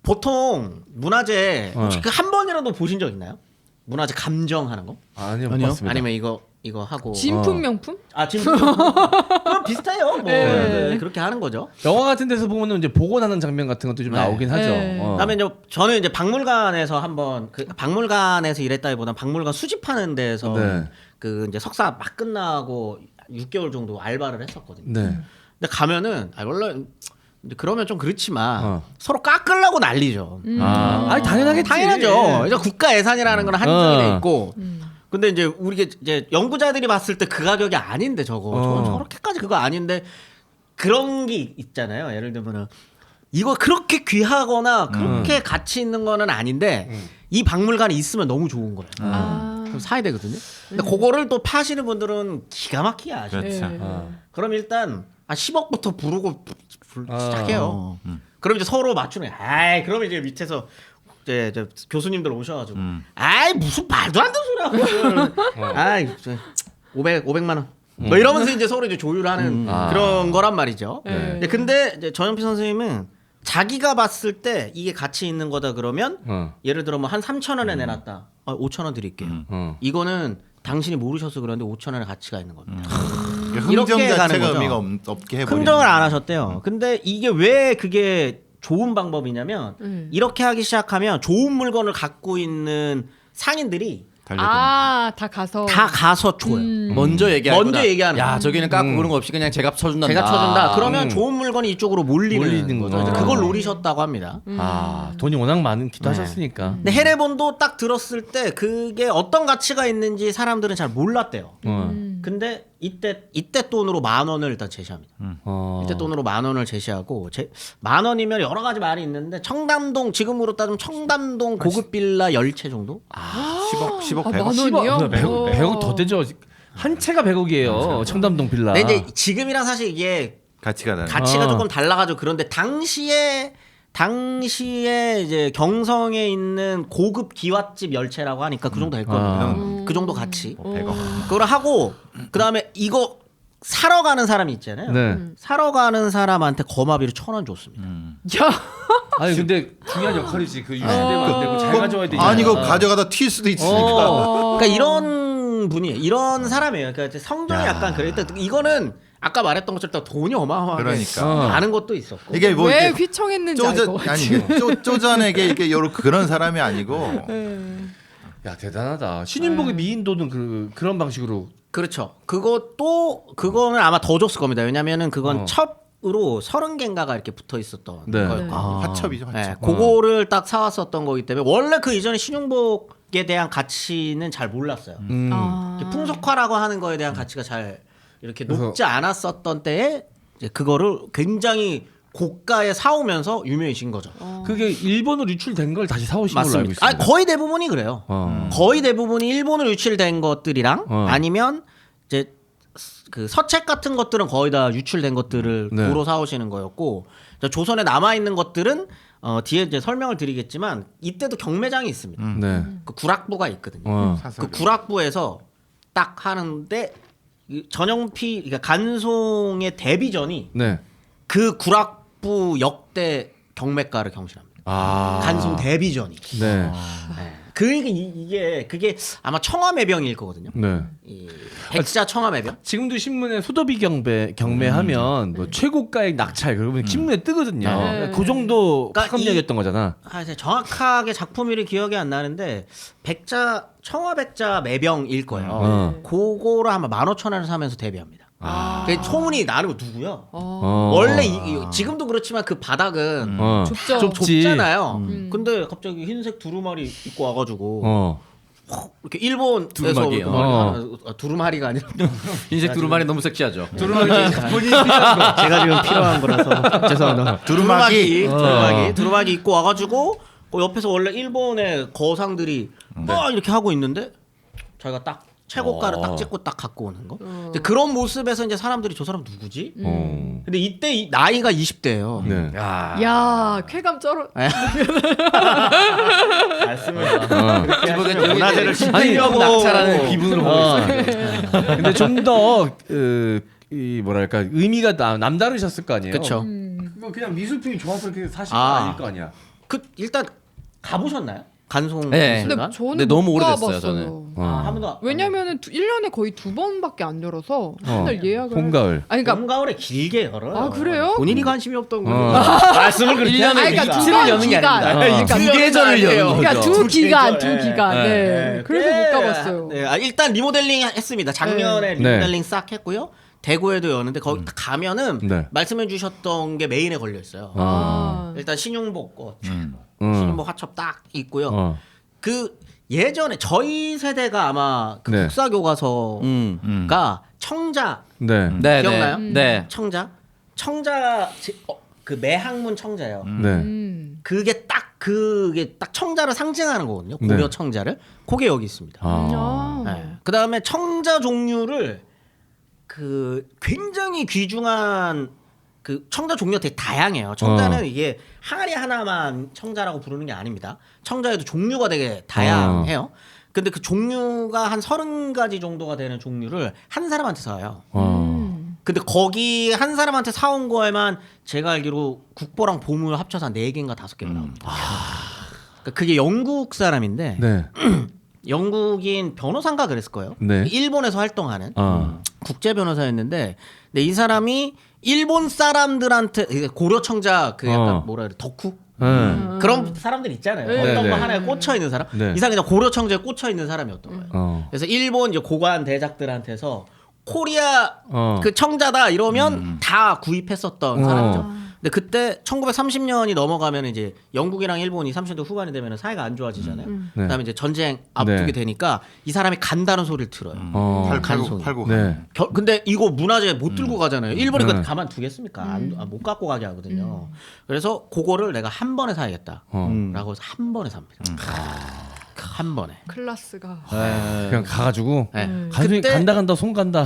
보통 문화재 혹시 그 한 번이라도 보신 적 있나요? 문화재 감정하는 거? 아니요, 못 아니요. 봤습니다. 아니면 이거 하고 진품 명품? 지금 그럼 비슷해요. 뭐 네. 네, 그렇게 하는 거죠. 영화 같은 데서 보면은 이제 복원하는 장면 같은 것도 좀 네. 나오긴 하죠. 네. 그다음에 이제 저는 이제 박물관에서 한번 그 박물관에서 일했다기보다 박물관 수집하는 데에서 네. 그 이제 석사 막 끝나고 6개월 정도 알바를 했었거든요. 네. 근데 가면은 원래 이제 그러면 좀 그렇지만 어. 서로 깎으려고 난리죠. 아니 당연하겠지. 당연하죠. 이제 국가 예산이라는 건 한정이 돼 어. 있고. 근데 이제 우리 이제 연구자들이 봤을 때 그 가격이 아닌데 저거 저렇게까지 그거 아닌데 그런 게 있잖아요. 예를 들면은 이거 그렇게 귀하거나 그렇게 가치 있는 거는 아닌데 이 박물관에 있으면 너무 좋은 거예요. 그럼 사야 되거든요. 근데 그거를 또 파시는 분들은 기가 막히게 아시죠. 그렇죠. 그럼 일단 10억부터 부르고 시작해요. 그럼 이제 서로 맞추는 거야. 아이, 그럼 이제 밑에서 이제 교수님들 오셔가지고, 아이 무슨 말도 안 되는 소리야. 아이 500만 원. 뭐 이러면서 이제 서로 이제 조율하는 그런 거란 말이죠. 네. 근데 이제 전현필 선생님은 자기가 봤을 때 이게 가치 있는 거다 그러면 예를 들어 뭐 한 3,000원에 내놨다. 5,000원 드릴게요. 이거는 당신이 모르셔서 그런데 5,000원의 가치가 있는 겁니다. 흥정 이렇게 가는 자체가 거죠. 의미가 없게 해버리는. 흥정을 안 하셨대요. 근데 이게 왜 그게 좋은 방법이냐면 이렇게 하기 시작하면 좋은 물건을 갖고 있는 상인들이 달려듭니다. 다 가서 다 가서 줘요. 먼저 얘기하는 먼저 얘기하는 야 거야. 저기는 깎고 그런 거 없이 그냥 제값 쳐준다. 제가 쳐준다. 그러면 좋은 물건이 이쪽으로 몰리는 거죠. 거죠. 그걸 노리셨다고 합니다. 돈이 워낙 많기도 하셨으니까. 근데 헤레본도 딱 들었을 때 그게 어떤 가치가 있는지 사람들은 잘 몰랐대요. 근데 이때 돈으로 10,000원을 일단 제시합니다. 이때 돈으로 10,000원을 제시하고 10,000원이면 여러 가지 말이 있는데 청담동 지금으로 따지면 청담동 고급 빌라 10채 정도? 10억 100억. 10,000원이요? 100억 더 되죠. 한 채가 100억이에요. 청담동 빌라. 근데 이제 지금이랑 사실 이게 가치가 다른. 가치가 조금 달라가지고 그런데 당시에 이제 경성에 있는 고급 기와집 열채라고 하니까 그 정도 될 겁니다. 그 정도 가치. 100억. 그걸 하고 그 다음에 이거 사러 가는 사람이 있잖아요. 네. 사러 가는 사람한테 거마비로 1,000원 줬습니다. 야, 아니 근데 중요한 역할이지. 그 유지되면 안 되고 잘 가져와야 되잖아. 아니 이거 가져가다 튈 수도 있으니까. 그러니까 이런 분이에요. 이런 사람이에요. 그러니까 성정이 약간 그래. 일단 이거는 아까 말했던 것처럼 돈이 어마어마하게 그러니까. 많은 것도 있었고. 이게 뭐 왜 이렇게 휘청했는지 알 것 같아. 아니 이게 쪼잔하게 이렇게 요런 그런 사람이 아니고 야 대단하다. 신윤복의 미인도는 그런 방식으로. 그렇죠. 그거는 아마 더 줬을 겁니다. 왜냐면은 그건 첩으로 30개인가가 이렇게 붙어 있었던 네. 거였거든요. 화첩이죠. 화첩. 네, 그거를 딱 사왔었던 거기 때문에 원래 그 이전에 신용복에 대한 가치는 잘 몰랐어요. 이렇게 풍속화라고 하는 거에 대한 가치가 잘 이렇게 높지 않았었던 때에 이제 그거를 굉장히 고가에 사오면서 유명해진 거죠. 그게 일본으로 유출된 걸 다시 사오신 걸로 알고 있습니다. 거의 대부분이 그래요. 거의 대부분이 일본으로 유출된 것들이랑 아니면 이제 그 서책 같은 것들은 거의 다 유출된 것들을 네. 도로 사오시는 거였고 조선에 남아 있는 것들은 뒤에 이제 설명을 드리겠지만 이때도 경매장이 있습니다. 네. 그 구락부가 있거든요. 그 구락부에서 딱 하는데 전영필 그러니까 간송의 데뷔전이 네. 그 구락부 역대 경매가를 경신합니다. 아. 간송 데뷔전이. 네. 네. 그러니까 그게 아마 청와매병일 거거든요. 네. 이 백자 청와매병. 지금도 신문에 소더비 경매하면 뭐 최고가액 낙찰 그러면 신문에 뜨거든요. 네. 그 정도 그러니까 파급력이었던 거잖아. 이제 정확하게 작품일이 기억이 안 나는데 청와백자 매병일 거예요. 어. 그거를 아마 15,000원에 사면서 데뷔합니다. 그 소문이 나는 거 누구요? 어. 원래 지금도 그렇지만 그 바닥은 좁죠. 좀 좁지. 좁잖아요. 근데 갑자기 흰색 두루마리 입고 와가지고 이렇게 일본에서 두루마기. 두루마리가 아니라 흰색 두루마리 너무 섹시하죠. 제가 지금 필요한 거라서 죄송합니다. 두루마기 입고 와가지고 그 옆에서 원래 일본의 거상들이 막 이렇게 하고 있는데 저희가 딱 최고가를 딱 찍고 딱 갖고 오는 거. 근데 그런 모습에서 이제 사람들이 저 사람 누구지? 근데 이때 나이가 20대예요. 네. 야, 쾌감 쩔어. 말씀을 문화재를 아니 지키려고 낙찰하는 기분으로 보고 있어요. 근데 좀 더 이 뭐랄까 의미가 남다르셨을 거 아니에요. 그렇죠. 뭐 그냥 미술품이 좋아서 그렇게 사실 건 아. 아닐 거 아니야. 그 일단 가보셨나요? 간송 네. 근데 미술관? 저는 근데 너무 못 오래됐어요, 가봤어요. 저는. 한 번도 왜냐면은 1년에 거의 2번밖에 안 열어서 맨날 예약을 봄 가을. 아니 그러니까 봄 가을에 길게 열어요. 아, 그래요? 본인이 관심이 없던 거죠. 말씀을 그렇게 1년에 하니까. 그러니까 두 이틀을 번 여는 게 기간. 아닙니다. 그러니까 두 계절을 여는 거죠. 그러니까 두 두 기간. 계절. 네. 그래서 못 가봤어요. 네, 일단 리모델링 했습니다. 작년에 리모델링 싹 했고요. 대구에도 여는데 거기 가면은 네. 말씀해 주셨던 게 메인에 걸려 있어요. 일단 신용복 꽃, 신용복 화첩 딱 있고요. 그 예전에 저희 세대가 아마 그 네. 국사 교과서가 청자 네. 네, 기억나요? 네. 청자 그 매학문 청자예요. 네. 그게 딱 청자를 상징하는 거거든요. 고려 네. 청자를. 그게 여기 있습니다. 네. 그다음에 청자 종류를 그 굉장히 귀중한 그 청자 종류가 되게 다양해요. 청자는 이게 항아리 하나만 청자라고 부르는 게 아닙니다. 청자에도 종류가 되게 다양해요. 근데 그 종류가 한 30가지 정도가 되는 종류를 한 사람한테 사요. 근데 거기 한 사람한테 사온 거에만 제가 알기로 국보랑 보물 합쳐서 한 4개인가 5개가 나옵니다. 그러니까 그게 영국 사람인데 네. 영국인 변호사인가 그랬을 거예요. 네. 일본에서 활동하는 국제 변호사였는데 근데 이 사람이 일본 사람들한테 고려 청자 그 약간 뭐라 그래 덕후 그런 사람들 있잖아요. 네. 어떤 네. 거 하나에 꽂혀 있는 사람. 네. 이 사람이 그냥 고려 청자에 꽂혀 있는 사람이었던 거예요. 그래서 일본 이제 고관 대작들한테서 코리아 그 청자다 이러면 다 구입했었던 사람이죠. 근데 그때 1930년이 넘어가면 이제 영국이랑 일본이 30년대 후반이 되면 사이가 안 좋아지잖아요. 그다음에 이제 전쟁 앞두게 네. 되니까 이 사람이 간다는 소리를 들어요. 팔고. 네. 근데 이거 문화재 못 들고 가잖아요. 일본이 네. 그거 가만 두겠습니까? 못 갖고 가게 하거든요. 그래서 그거를 내가 한 번에 사야겠다라고 해서 한 번에 삽니다. 한 번에. 클라스가 그냥 가가지고 네. 가슴이 간다 손 간다.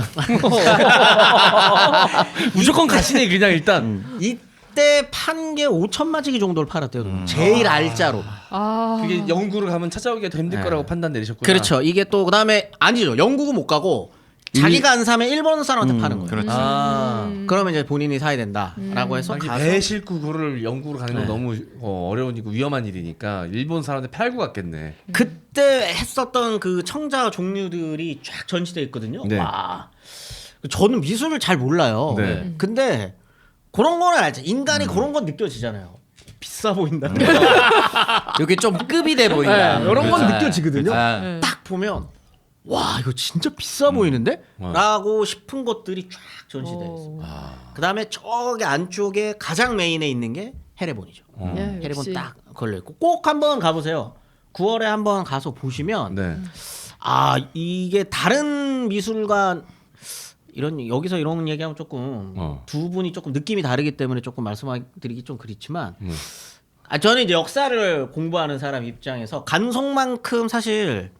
무조건 가시네 그냥 일단. 이때 판 게 5천마지기 정도를 팔았대요. 제일 알짜로. 그게 영국으로 가면 찾아오기가 더 힘들 거라고 판단 내리셨구나. 그렇죠. 이게 또 그다음에 아니죠. 영국은 못 가고 자기가 안 사면 일본 사람한테 파는 거예요. 그렇지. 그러면 이제 본인이 사야 된다라고 해서 가서 배 싣고 그거를 영국으로 가는 건 너무 어려운 일이고 위험한 일이니까 일본 사람한테 팔고 갔겠네. 그때 했었던 그 청자 종류들이 쫙 전시돼 있거든요. 네. 와. 저는 미술을 잘 몰라요. 네. 근데 그런 거는 알죠. 인간이 그런 건 느껴지잖아요. 비싸 보인다. 여기 좀 급이 돼 보인다. 네, 이런 건 네. 느껴지거든요. 네. 딱 보면 와 이거 진짜 비싸 보이는데? 라고 싶은 것들이 쫙 전시돼 있어요. 그다음에 저기 안쪽에 가장 메인에 있는 게 헤레본이죠. 헤레본 역시. 딱 걸려 있고 꼭 한번 가보세요. 9월에 한번 가서 보시면 네. 아 이게 다른 미술관 이런 여기서 이런 얘기하면 조금 두 분이 조금 느낌이 다르기 때문에 조금 말씀드리기 좀 그렇지만 저는 이제 역사를 공부하는 사람 입장에서 간송만큼 사실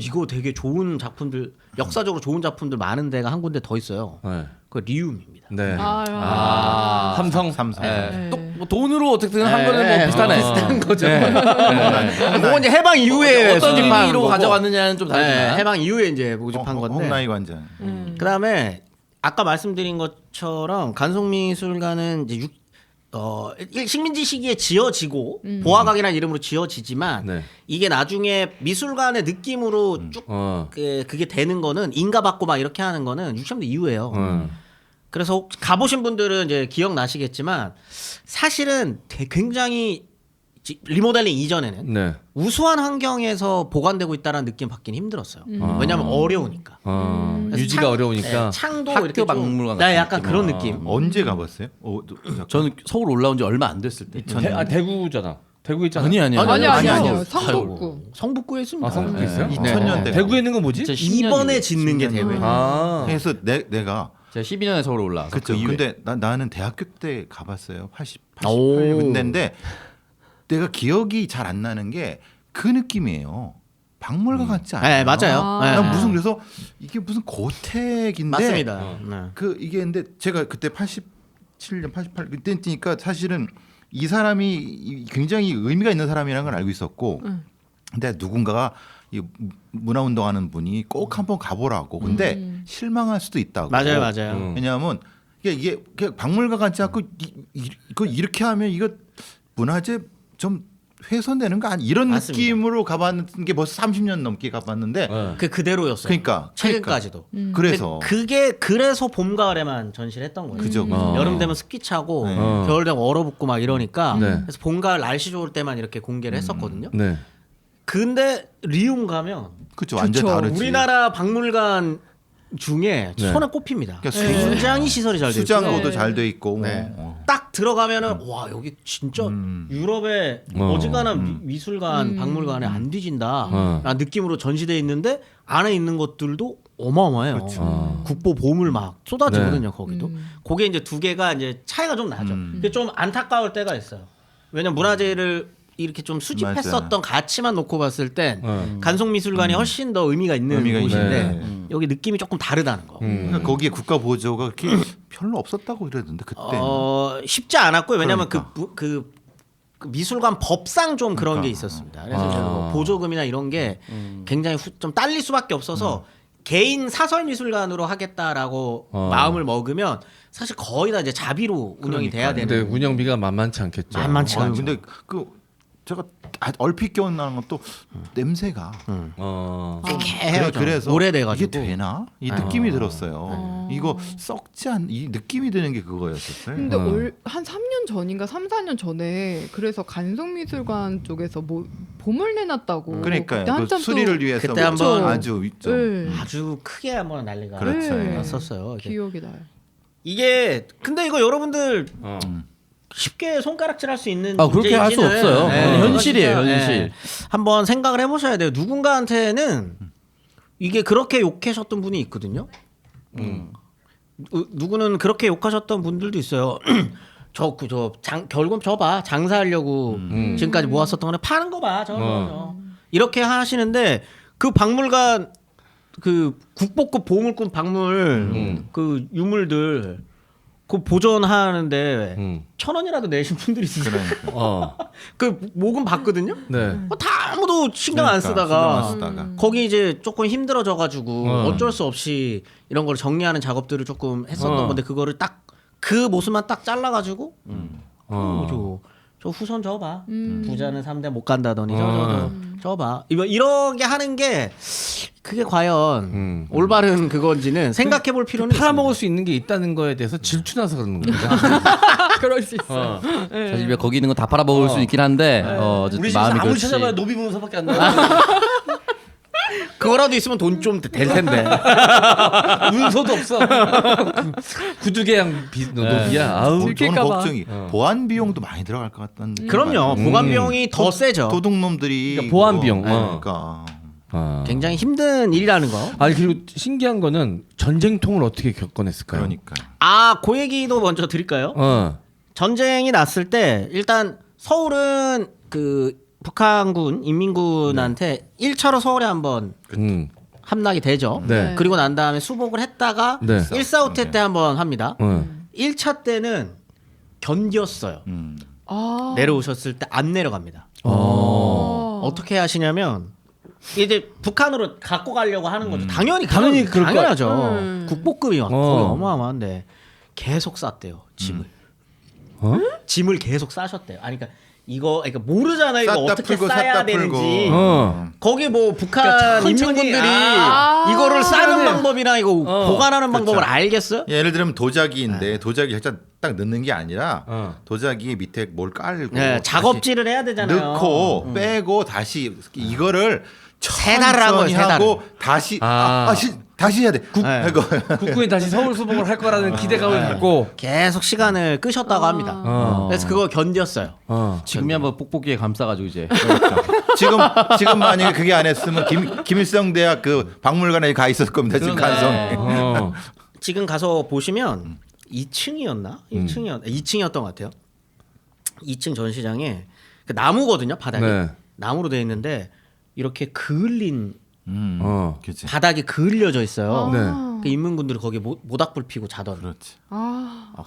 이거 되게 좋은 작품들 역사적으로 좋은 작품들 많은 데가 한 군데 더 있어요. 네. 그 리움입니다. 네. 삼성. 삼성. 네. 또뭐 돈으로 어떻든 한 거는 뭐 비슷하네. 비슷한 거죠. 네. 그건 이제 해방 이후에 어떤 수집한 의미로 거고. 가져갔느냐는 좀 다르지만. 네, 해방 이후에 이제 모집한 건데. 홈라이 관전. 그다음에 아까 말씀드린 것처럼 간송미술관은 이제 식민지 시기에 지어지고 보화각이라는 이름으로 지어지지만 네. 이게 나중에 미술관의 느낌으로 쭉 그게 되는 거는 인가받고 막 이렇게 하는 거는 60년대 이후예요. 그래서 혹시 가보신 분들은 이제 기억나시겠지만 사실은 굉장히 리모델링 이전에는 네. 우수한 환경에서 보관되고 있다는 느낌 받기는 힘들었어요. 왜냐하면 어려우니까. 그래서 유지가 어려우니까. 네, 창도 학교 이렇게 좀- 박물관 네, 같은 약간 느낌. 그런 느낌. 언제 가봤어요? 저는 서울 올라온 지 얼마 안 됐을 때. 대구잖아. 대구 있잖아. 아니요. 아니요. 성북구. 성북구에 있습니다. 아, 성북구 있어요? 2000년대. 대구에 있는 건 뭐지? 진짜 2번에 짓는 게 대회. 그래서 내가 제가 12년에 서울 올라와서 그쵸. 그 이후에. 근데 나는 대학교 때 가봤어요. 88 오. 군데인데 내가 기억이 잘 안 나는 게 그 느낌이에요. 박물관 같지 않아요? 네, 맞아요. 난 무슨 그래서 이게 무슨 고택인데 맞습니다. 네. 이게 근데 제가 그때 87년 88 그때니까 사실은 이 사람이 굉장히 의미가 있는 사람이라는 걸 알고 있었고 근데 누군가가 이 문화운동하는 분이 꼭 한번 가보라고 근데 실망할 수도 있다고 맞아요. 왜냐하면 이게 그냥 박물관 같지 않고 이거 이렇게 하면 이거 문화재 좀 훼손되는 거 아니 이런 맞습니다. 느낌으로 가봤는 게 벌써 30년 넘게 가봤는데 그 그대로였어요. 그러니까 최근까지도. 그래서 근데 그래서 봄 가을에만 전시를 했던 거예요. 그죠. 여름 되면 습기 차고 네. 겨울 되면 얼어붙고 막 이러니까 네. 그래서 봄 가을 날씨 좋을 때만 이렇게 공개를 했었거든요. 네. 근데 리움 가면 그죠 완전 그쵸. 다르지. 우리나라 박물관 중에 네. 손에 꼽힙니다. 그러니까 굉장히 시설이 잘 돼 있고 수장고도 네. 잘 돼 있고 네. 뭐. 딱 들어가면은 와 여기 진짜 유럽의 어지간한 미술관 박물관에 안 뒤진다 라는 느낌으로 전시돼 있는데 안에 있는 것들도 어마어마해요. 국보 보물 막 쏟아지거든요. 거기도. 그게 이제 두 개가 이제 차이가 좀 나죠. 근데 좀 안타까울 때가 있어요. 왜냐면 문화재를 이렇게 좀 수집했었던 가치만 놓고 봤을 땐 간송미술관이 훨씬 더 의미가 있는 의미가 곳인데 있네. 여기 느낌이 조금 다르다는 거. 그러니까 거기에 국가 보조가 그렇게 별로 없었다고 그랬는데 그때 쉽지 않았고요. 왜냐하면 그러니까. 그 미술관 법상 좀 그런 그러니까. 게 있었습니다. 그래서 이제 뭐 보조금이나 이런 게 굉장히 좀 딸릴 수밖에 없어서 개인 사설 미술관으로 하겠다라고 마음을 먹으면 사실 거의 다 이제 자비로 운영이 돼야 근데 되는. 운영비가 만만치 않겠죠. 만만치 않죠. 근데 제가 얼핏 기억나는 것도 냄새가 해요. 그래서 오래돼가지고. 이게 되나 이 느낌이 들었어요. 이거 썩지 않 이 느낌이 드는 게 그거였었어요. 근데 한 3년 전인가 3, 4년 전에 그래서 간송미술관 쪽에서 뭐 봄을 내놨다고. 그러니까요. 그때 그 한참 수리를 위해서 그때 한번 아주 좀 아주 크게 한번 난리가 그렇죠. 났었어요. 이게. 기억이 나요. 이게 근데 이거 여러분들 쉽게 손가락질할 수 있는 그렇게 할 수 문제인지는 없어요. 현실이에요, 진짜, 현실. 한번 생각을 해보셔야 돼요. 누군가한테는 이게 그렇게 욕하셨던 분이 있거든요. 누구는 그렇게 욕하셨던 분들도 있어요. 결국 저봐 장사하려고 지금까지 모았었던 거는 파는 거 봐. 저거 이렇게 하시는데 그 박물관 그 국보급 보물급 박물 그 유물들 그 보존하는데 1,000원이라도 내신 분들이 있어요. 그러니까. 그 모금 받거든요. 네. 다 아무도 신경 안 쓰다가 신경 안 쓰다가. 거기 이제 조금 힘들어져가지고 어쩔 수 없이 이런 걸 정리하는 작업들을 조금 했었던 건데 그거를 딱 그 모습만 딱 잘라가지고 저 후손 저봐 부자는 3대 못 간다더니 저봐 이렇게 하는 게 그게 과연 올바른 그건지는 생각해 볼 필요는 팔아먹을 수 있는 게 있다는 거에 대해서 질투나서 그러는 겁니다. 그럴 수 있어. 사실 거기 있는 거 다 팔아먹을 수 있긴 한데 어쨌든 우리 집에서 마음이 아무리 그렇지. 찾아봐야 노비 문서밖에 안 나와. 그거라도 있으면 돈 좀 될 텐데 문서도 없어. 구두개양 노비야. 아우. 저는 들킬까 봐. 걱정이 보안 비용도 많이 들어갈 것 같다는 그럼요 보관 비용이 더 세죠 도둑놈들이 그러니까 보안 비용. 그러니까 굉장히 힘든 일이라는 거. 아니 그리고 신기한 거는 전쟁통을 어떻게 겪어냈을까요? 그러니까 그 얘기도 먼저 드릴까요? 전쟁이 났을 때 일단 서울은 그 북한군 인민군한테 1차로 서울에 한번 함락이 되죠. 네. 그리고 난 다음에 수복을 했다가 네. 1,4,5태 때 한번 합니다. 1차 때는 견뎠어요. 아. 내려오셨을 때 안 내려갑니다. 어떻게 하시냐면 이제 북한으로 갖고 가려고 하는 거죠. 당연히 그럴 당연하죠. 국보급이 막 거의 어마어마한데 계속 쌌대요. 짐을. 짐을 계속 싸셨대요. 아니 그러니까 이거 그러니까 모르잖아요. 이거 쌌다 어떻게 풀고, 싸야 쌌다 되는지. 풀고. 거기 뭐 북한 그러니까 천천히, 인민군들이 아. 이거를 싸는 방법이나 이거 보관하는 방법을 그렇죠. 알겠어요? 예를 들면 도자기인데 도자기 살짝 딱 넣는 게 아니라 어. 도자기 밑에 뭘 깔고 네, 작업질을 해야 다시 되잖아요. 넣고 빼고 다시 이거를 세 달을 한 거예요, 천천히 세 달을. 하고 다시 다시 해야 돼. 네. 이거 국군이 다시 서울 수복을 할 거라는 기대감을 갖고 계속 시간을 끄셨다고 합니다. 그래서 그거 견뎠어요. 지금이 한번 뽁뽁이에 감싸가지고 이제 지금 만약에 그게 안 했으면 김일성 대학 그 박물관에 가 있었을 겁니다. 지금 간성에. 지금 가서 보시면 2층이었나? 2층이었던 것 같아요. 2층 전시장에 그 나무거든요, 바닥이. 네. 나무로 되어 있는데 이렇게 그을린 그렇지. 바닥이 그을려져 있어요. 네. 그 인민군들이 거기 모닥불 피고 자던. 그렇지.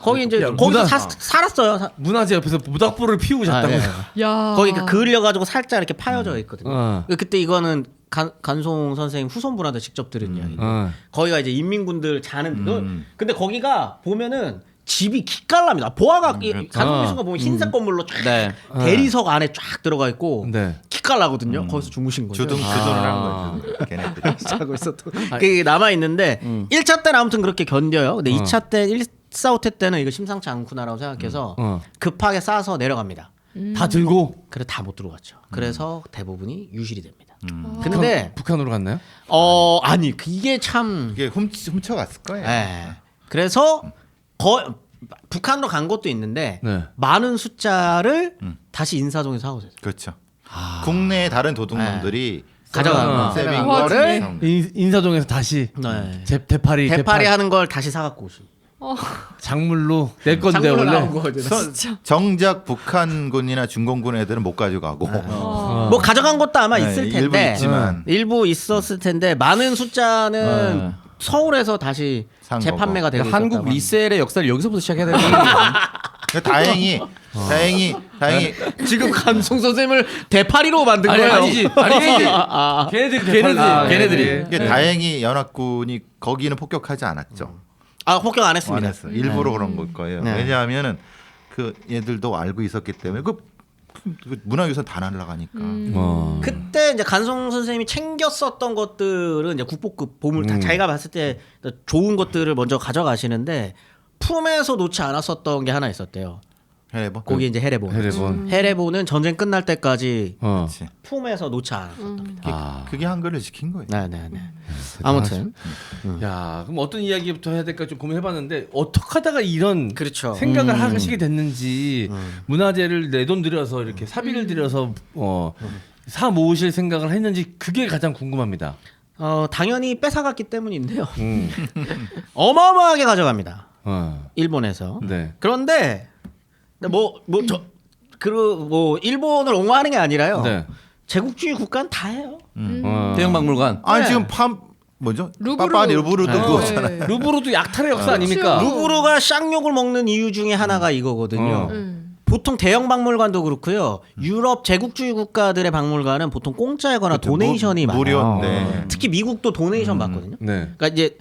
거기 이제 야, 거기서 문화- 살았어요. 문화재 옆에서 모닥불을 피우고 잤다고. 야. 거기 그을려 가지고 살짝 이렇게 파여져 있거든요. 어. 그때 이거는 간송 선생님 후손분한테 직접 들은 이야기. 어. 거기가 이제 인민군들 자는 근데 거기가 보면은 집이 기깔납니다. 보아가 간송미수가 보면 흰색 건물로 쫙 네. 대리석 안에 쫙 들어가 있고 네. 기깔나거든요. 거기서 주무신 거죠. 주둔을 한 거죠. 걔네들이. 자고 있었던 그게 남아 있는데 1차 때는 아무튼 그렇게 견뎌요. 근데 2차 때 1,4,5태 때는 이거 심상치 않구나라고 생각해서 급하게 싸서 내려갑니다. 다 들고 그래 다 못 들어갔죠. 그래서 대부분이 유실이 됩니다. 근데 북한으로 갔나요? 아니 이게 참 이게 훔쳐갔을 거예요. 예. 그래서 북한으로 간 것도 있는데 네. 많은 숫자를 다시 인사동에서 하고 있어요. 그렇죠. 국내의 다른 도둑놈들이 가져가는 세빙 와, 거를 인사동에서 다시 네. 대파리 대파리 하는 걸 다시 사갖고 오신. 작물로 내 건데 작물로 원래 나온 거거든요. 정작 북한군이나 중공군 애들은 못 가져가고 뭐 가져간 것도 아마 네, 있을 일부 텐데 있지만. 일부 있었을 텐데 많은 숫자는 서울에서 다시 산 재판매가 되고 한국 있었다고 리셀의 역사를 여기서부터 시작해야 되는 다행히 지금 간송 선생님을 대파리로 만든 아니, 거예요. 아니지. 걔네들이 이게 다행히 연합군이 거기는 폭격하지 않았죠. 폭격 안 안 했습니다. 했어. 일부러 그런 걸 거예요. 네. 왜냐하면은 그 얘들도 알고 있었기 때문에 그 문화유산 다 날라가니까. 그때 이제 간송 선생님이 챙겼었던 것들은 이제 국보급 보물 다 자기가 봤을 때 좋은 것들을 먼저 가져가시는데 품에서 놓지 않았었던 게 하나 있었대요. 해봐. 거기 이제 헤레본. 헤레본. 헤레본은 전쟁 끝날 때까지 그렇지. 품에서 놓지 않았었던. 그게 한글을 지킨 거예요. 네네네. 아무튼 야, 그럼 어떤 이야기부터 해야 될까 좀 고민해봤는데 어떻게 하다가 이런 그렇죠. 생각을 하시게 됐는지 문화재를 내 돈 들여서 이렇게 사비를 들여서 사 모으실 생각을 했는지 그게 가장 궁금합니다. 당연히 뺏어갔기 때문인데요. 어마어마하게 가져갑니다. 일본에서. 네. 그런데 일본을 옹호하는 게 아니라요. 네. 제국주의 국가는 다 해요. 대형 박물관. 아니 네. 지금 뭐죠? 루브르. 빠빠 루브르도 네. 그거잖아요. 루브르도 약탈의 역사 아닙니까? 루브르가 쌍욕을 먹는 이유 중에 하나가 이거거든요. 보통 대형 박물관도 그렇고요. 유럽 제국주의 국가들의 박물관은 보통 공짜이거나 도네이션이 많아요. 무료인데. 특히 미국도 도네이션 받거든요. 네. 그러니까 이제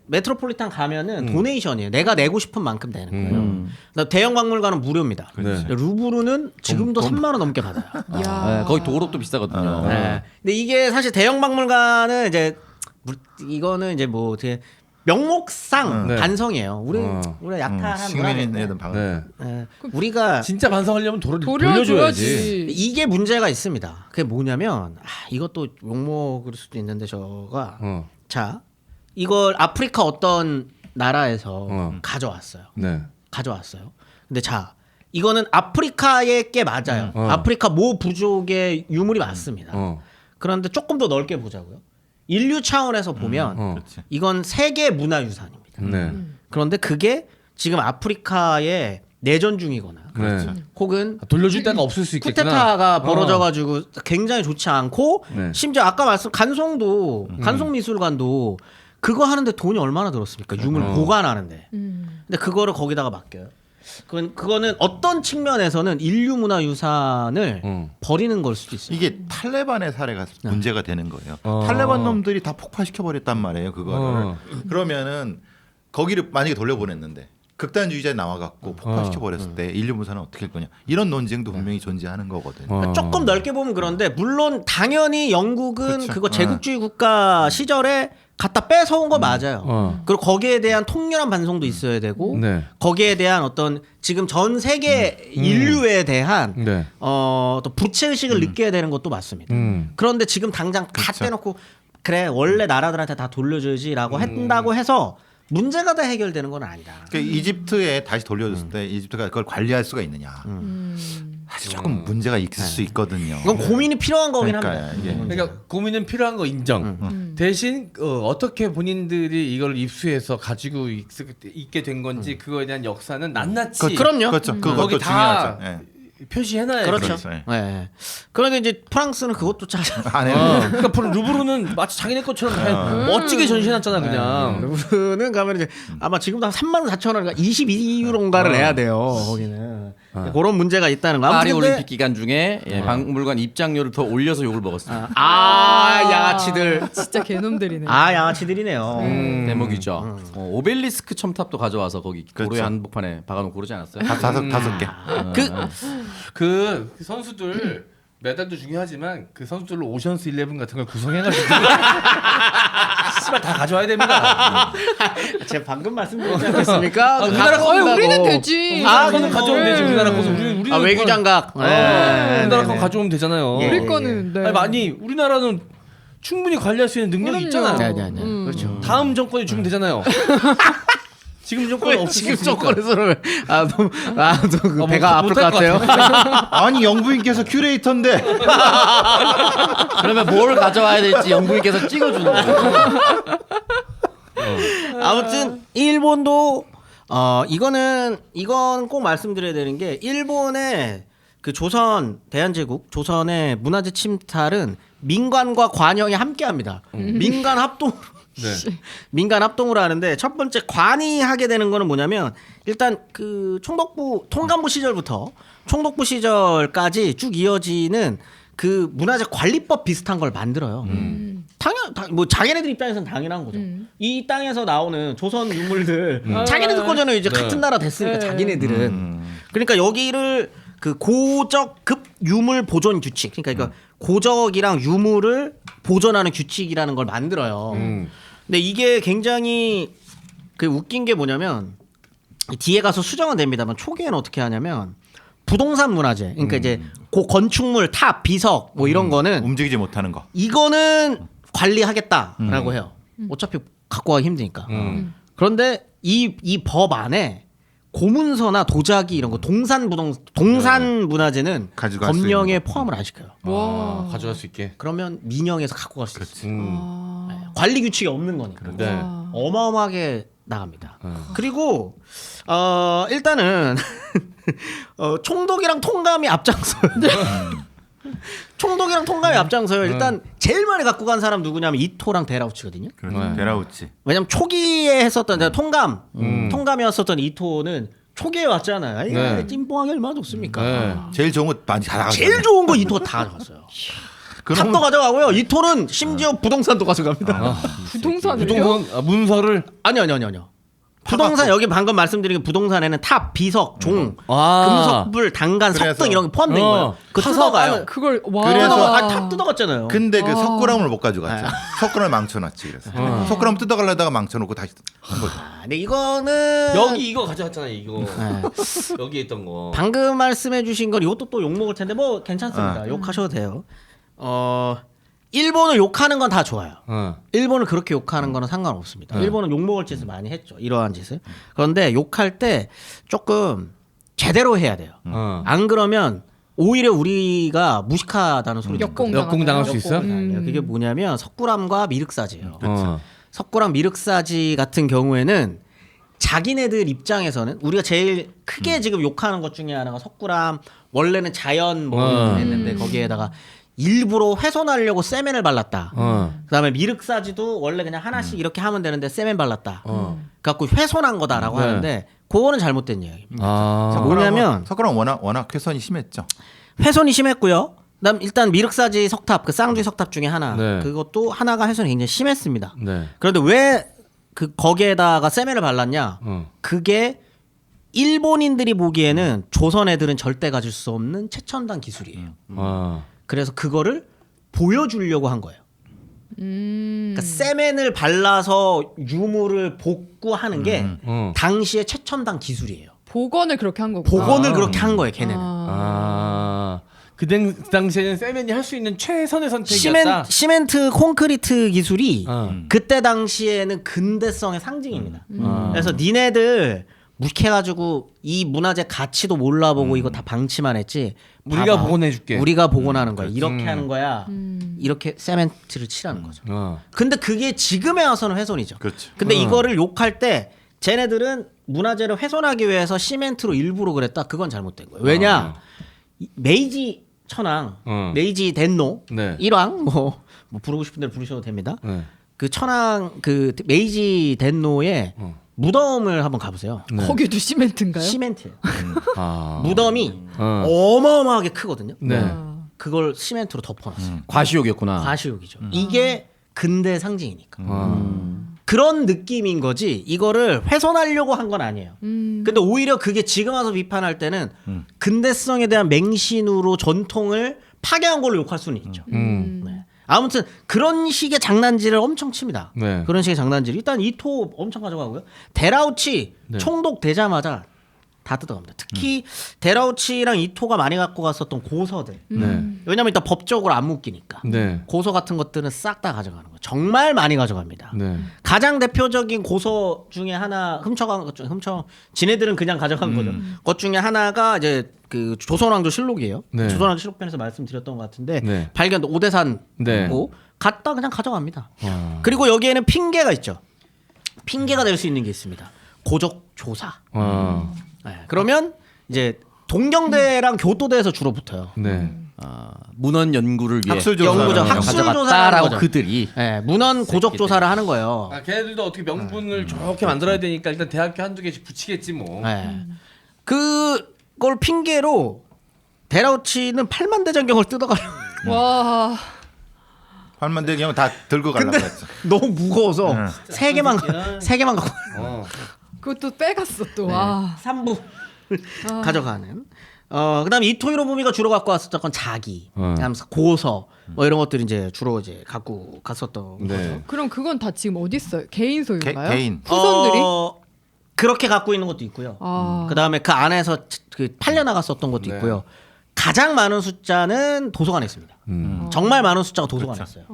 메트로폴리탄 가면은 도네이션이에요. 내가 내고 싶은 만큼 되는 거예요. 그다음 대형 박물관은 무료입니다. 네. 루브르는 지금도 3만 원 넘게 받아요. 네, 거기 도로도 비싸거든요. 네. 근데 이게 사실 대형 박물관은 이제 이거는 이제 뭐 되게 명목상 네. 반성이에요. 우리가 약한 식민인애들 방. 네. 우리가 진짜 반성하려면 돌려줘야지. 돌려줘야지. 이게 문제가 있습니다. 그게 뭐냐면 이것도 욕먹을 수도 있는데 저가 자 이걸 아프리카 어떤 나라에서 가져왔어요. 네. 가져왔어요. 근데 자 이거는 아프리카의 게 맞아요. 아프리카 모 부족의 유물이 맞습니다. 그런데 조금 더 넓게 보자고요. 인류 차원에서 보면 이건 세계 문화유산입니다. 네. 그런데 그게 지금 아프리카의 내전 중이거나 그렇죠. 혹은 돌려줄 데가 없을 수 있겠구나. 쿠데타가 벌어져가지고 굉장히 좋지 않고 네. 심지어 아까 말씀 간송미술관도 그거 하는데 돈이 얼마나 들었습니까? 유물 보관하는데. 근데 그거를 거기다가 맡겨요. 그거는 어떤 측면에서는 인류 문화 유산을 버리는 걸 수도 있어요. 이게 탈레반의 사례가 문제가 되는 거예요. 탈레반 놈들이 다 폭파시켜 버렸단 말이에요. 그거를. 그러면은 거기를 만약에 돌려보냈는데 극단주의자 나와갖고 폭파시켜 버렸을 때 인류 문화는 어떻게 할 거냐 이런 논쟁도 분명히 존재하는 거거든요. 그러니까 조금 넓게 보면 그런데 물론 당연히 영국은 그쵸. 그거 제국주의 국가 시절에 갖다 뺏어온 거 맞아요. 그리고 거기에 대한 통렬한 반성도 있어야 되고 네. 거기에 대한 어떤 지금 전 세계 인류에 대한 네. 또 부채 의식을 느껴야 되는 것도 맞습니다. 그런데 지금 당장 다 떼놓고 그래 원래 나라들한테 다 돌려줘야지라고 한다고 해서 문제가 다 해결되는 건 아니다. 그러니까 이집트에 다시 돌려줬을 때 이집트가 그걸 관리할 수가 있느냐. 사실 조금 문제가 있을 수 있거든요. 이건 고민이 필요한 거긴 그러니까 합니다. 이게 그러니까 고민은 필요한 거 인정. 대신 어떻게 본인들이 이걸 입수해서 가지고 있게 된 건지 그거에 대한 역사는 낱낱이 그럼요. 그렇죠. 거기 그것도 다 중요하죠. 예. 표시해놔야 그렇죠. 그렇죠. 예. 네. 그런데 이제 프랑스는 그것도 잘 안 해요. 그러니까 루브르는 마치 자기네 것처럼 멋지게 전시해놨잖아 그냥. 루브르는 가면 이제 아마 지금도 한 34,000원인가 22유로인가를 내야 돼요. 거기는 그런 문제가 있다는 거. 파리 아무튼 근데- 올림픽 기간 중에 박물관 입장료를 더 올려서 욕을 먹었습니다. 양아치들. 진짜 개놈들이네. 양아치들이네요. 대목이죠. 오벨리스크 첨탑도 가져와서 거기 그렇죠. 고로의 한복판에 박아놓고 그러지 않았어요? 다섯 개. 그 선수들 메달도 중요하지만 그 선수들로 오션스 11 같은 걸 구성해가지고 씨발 다 가져와야 됩니다. 제가 방금 말씀드렸지 않겠습니까? 우리나라 갖고 거의 온다고. 우리는 되지. 거는 가져오면 되지. 우리나라 거는 우리는 외교장각. 우리나라 거 가져오면 되잖아요. 예. 우리 거는 네. 아니 우리나라는 충분히 관리할 수 있는 능력이 그럼요. 있잖아요. 네. 그렇죠. 다음 정권이 주면 되잖아요. 지금 정권은 없을 수 지금 있으니까. 조건에서는 너무 배가 아플 것 못할 것 같아요. 아니 영부인께서 큐레이터인데 그러면 뭘 가져와야 될지 영부인께서 찍어주는 거예요. 아무튼 일본도 이건 꼭 말씀드려야 되는 게 일본의 그 조선 대한제국 조선의 문화재 침탈은 민관과 관영이 함께합니다. 민간 합동 네. 민간 합동으로 하는데 첫 번째 관이 하게 되는 거는 뭐냐면 일단 그 총독부 통감부 시절부터 총독부 시절까지 쭉 이어지는 그 문화재 관리법 비슷한 걸 만들어요. 뭐 자기네들 입장에서는 당연한 거죠. 이 땅에서 나오는 조선 유물들 자기네들 거잖아요. 이제 같은 나라 됐으니까 자기네들은. 그러니까 여기를 그 고적급 유물 보존 규칙, 그러니까 고적이랑 유물을 보존하는 규칙이라는 걸 만들어요. 근데 이게 굉장히 그 웃긴 게 뭐냐면 뒤에 가서 수정은 됩니다만 초기에는 어떻게 하냐면 부동산 문화재, 그러니까 이제 건축물, 탑, 비석 뭐 이런 거는 움직이지 못하는 거. 이거는 관리하겠다라고 해요. 어차피 갖고 가기 힘드니까. 그런데 이 법 안에 고문서나 도자기 이런 거 동산 문화재는 가져갈 수 법령에 있는 거. 포함을 안 시켜요. 와. 가져갈 수 있게. 그러면 민영에서 갖고 갈 수 있어요. 관리 규칙이 없는 거니까. 네. 어마어마하게 나갑니다. 그리고 일단은 총독이랑 통감이 앞장서요. 총독이랑 통감이 앞장서요. 일단 제일 많이 갖고 간 사람 누구냐면 이토랑 데라우치거든요. 그렇죠. 네. 데라우치. 왜냐면 초기에 했었던 통감이었었던 이토는 초기에 왔잖아요. 아니, 네. 찐뽕하기 얼마나 좋습니까? 네. 제일 좋은 거 많이 다 나갔어요. 제일 좋은 거 이토가 다 가져갔어요. 탑도 가져가고요. 이토는 심지어 부동산도 가져갑니다. 부동산을요? 부동산 문서를 아니요. 부동산 여기 방금 말씀드린 게 부동산에는 탑, 비석, 종, 금속불, 당간, 그래서- 석등 이런 게 포함된 거예요. 그 뜯어가요. 그걸 와. 그래서- 탑 뜯어갔잖아요. 근데 그 석굴암을 못 가져갔죠. 석굴암을 망쳐놨지 그래서. 석굴암 뜯어가려다가 망쳐놓고 다시 한 거죠. 근데 이거는 여기 이거 가져갔잖아요. 이거 여기 있던 거. 방금 말씀해주신 건 이것도 또 욕 먹을 텐데 뭐 괜찮습니다. 욕하셔도 돼요. 일본을 욕하는 건 다 좋아요. 일본을 그렇게 욕하는 거는 상관없습니다. 일본은 욕먹을 짓을 많이 했죠. 이러한 짓을. 그런데 욕할 때 조금 제대로 해야 돼요. 안 그러면 오히려 우리가 무식하다는 소리 역공당할 수 있어? 그게 뭐냐면 석굴암과 미륵사지예요. 석굴암 미륵사지 같은 경우에는 자기네들 입장에서는 우리가 제일 크게 지금 욕하는 것 중에 하나가 석굴암 원래는 자연 뭐 했는데 거기에다가 일부러 훼손하려고 세멘을 발랐다. 그다음에 미륵사지도 원래 그냥 하나씩 이렇게 하면 되는데 세멘 발랐다. 그래갖고 훼손한 거다라고 네. 하는데 그거는 잘못된 이야기입니다. 아. 뭐냐면 석굴암 워낙 훼손이 심했죠. 훼손이 심했고요. 그다음 일단 미륵사지 석탑 그 쌍둥이 석탑 중에 하나 네. 그것도 하나가 훼손이 굉장히 심했습니다. 네. 그런데 왜 그 거기에다가 세멘을 발랐냐? 그게 일본인들이 보기에는 조선 애들은 절대 가질 수 없는 최첨단 기술이에요. 아. 그래서 그거를 보여주려고 한 거예요. 그러니까 세멘을 발라서 유물을 복구하는 게 당시의 최첨단 기술이에요. 복원을 그렇게 한 거고. 복원을 그렇게 한 거예요, 걔네는. 아. 그 당시에는 세멘이 할 수 있는 최선의 선택이었다. 시멘트 콘크리트 기술이 어. 그때 당시에는 근대성의 상징입니다. 그래서 니네들 묵해가지고 이 문화재 가치도 몰라보고 이거 다 방치만 했지. 우리가 봐봐. 복원해줄게. 우리가 복원하는 거야. 이렇게 하는 거야. 이렇게 세멘트를 칠하는 거죠. 근데 그게 지금에 와서는 훼손이죠. 그렇죠. 근데 이거를 욕할 때 쟤네들은 문화재를 훼손하기 위해서 시멘트로 일부러 그랬다. 그건 잘못된 거예요. 왜냐? 메이지 천황, 메이지 덴노, 네. 일왕 뭐 부르고 싶은 대로 부르셔도 됩니다. 네. 그 천황 그 메이지 덴노의 무덤을 한번 가보세요. 거기도 시멘트인가요? 시멘트예요. 아. 무덤이 어마어마하게 크거든요. 네. 그걸 시멘트로 덮어놨어요. 과시욕이었구나. 과시욕이죠. 이게 근대 상징이니까. 그런 느낌인 거지 이거를 훼손하려고 한 건 아니에요. 근데 오히려 그게 지금 와서 비판할 때는 근대성에 대한 맹신으로 전통을 파괴한 걸로 욕할 수는 있죠. 네. 아무튼 그런 식의 장난질을 엄청 칩니다. 네. 그런 식의 장난질. 일단 이토 엄청 가져가고요. 데라우치 총독 되자마자 다 뜯어갑니다. 특히 데라우치랑 이토가 많이 갖고 갔었던 고서들. 왜냐면 일단 법적으로 안 묶이니까. 네. 고서 같은 것들은 싹 다 가져가는 거예요. 정말 많이 가져갑니다. 네. 가장 대표적인 고서 중에 하나 훔쳐간 것 중 지네들은 그냥 가져간 거죠. 것 중에 하나가 이제 그 조선왕조 실록이에요. 네. 조선왕조 실록편에서 말씀드렸던 것 같은데 네. 발견 오대산고 네. 갔다 그냥 가져갑니다. 그리고 여기에는 핑계가 있죠. 핑계가 될 수 있는 게 있습니다. 고적 조사. 네. 그러면 이제 동경대랑 교도대에서 주로 붙어요. 네. 문헌 연구를 위해 학술 조사. 연구죠. 학술 가져갔다라고 조사라는 거죠. 그들이 네, 문헌 고적 조사를 하는 거예요. 아, 걔네들도 어떻게 명분을 좋게 만들어야 되니까 일단 대학교 한두 개씩 붙이겠지 뭐. 네. 그걸 핑계로 데라우치는 8만 대장경을 뜯어가려고 와. 팔만대 경우 다 들고 가려고 했어. 너무 무거워서 네. 세 개만 갖고 그것도 빼갔어 또. 와. 3부 가져가는. 그다음에 이토 히로부미가 주로 갖고 왔었던 건 자기, 그다음 고서 뭐 이런 것들이 이제 주로 이제 갖고 갔었던 네. 거죠. 그럼 그건 다 지금 어디 있어요? 개인 소유인가요? 개인. 후손들이? 그렇게 갖고 있는 것도 있고요. 아. 그다음에 그 안에서 그 팔려 나갔었던 것도 네. 있고요. 가장 많은 숫자는 도서관에 있습니다. 정말 많은 숫자가 도서관에 있어요.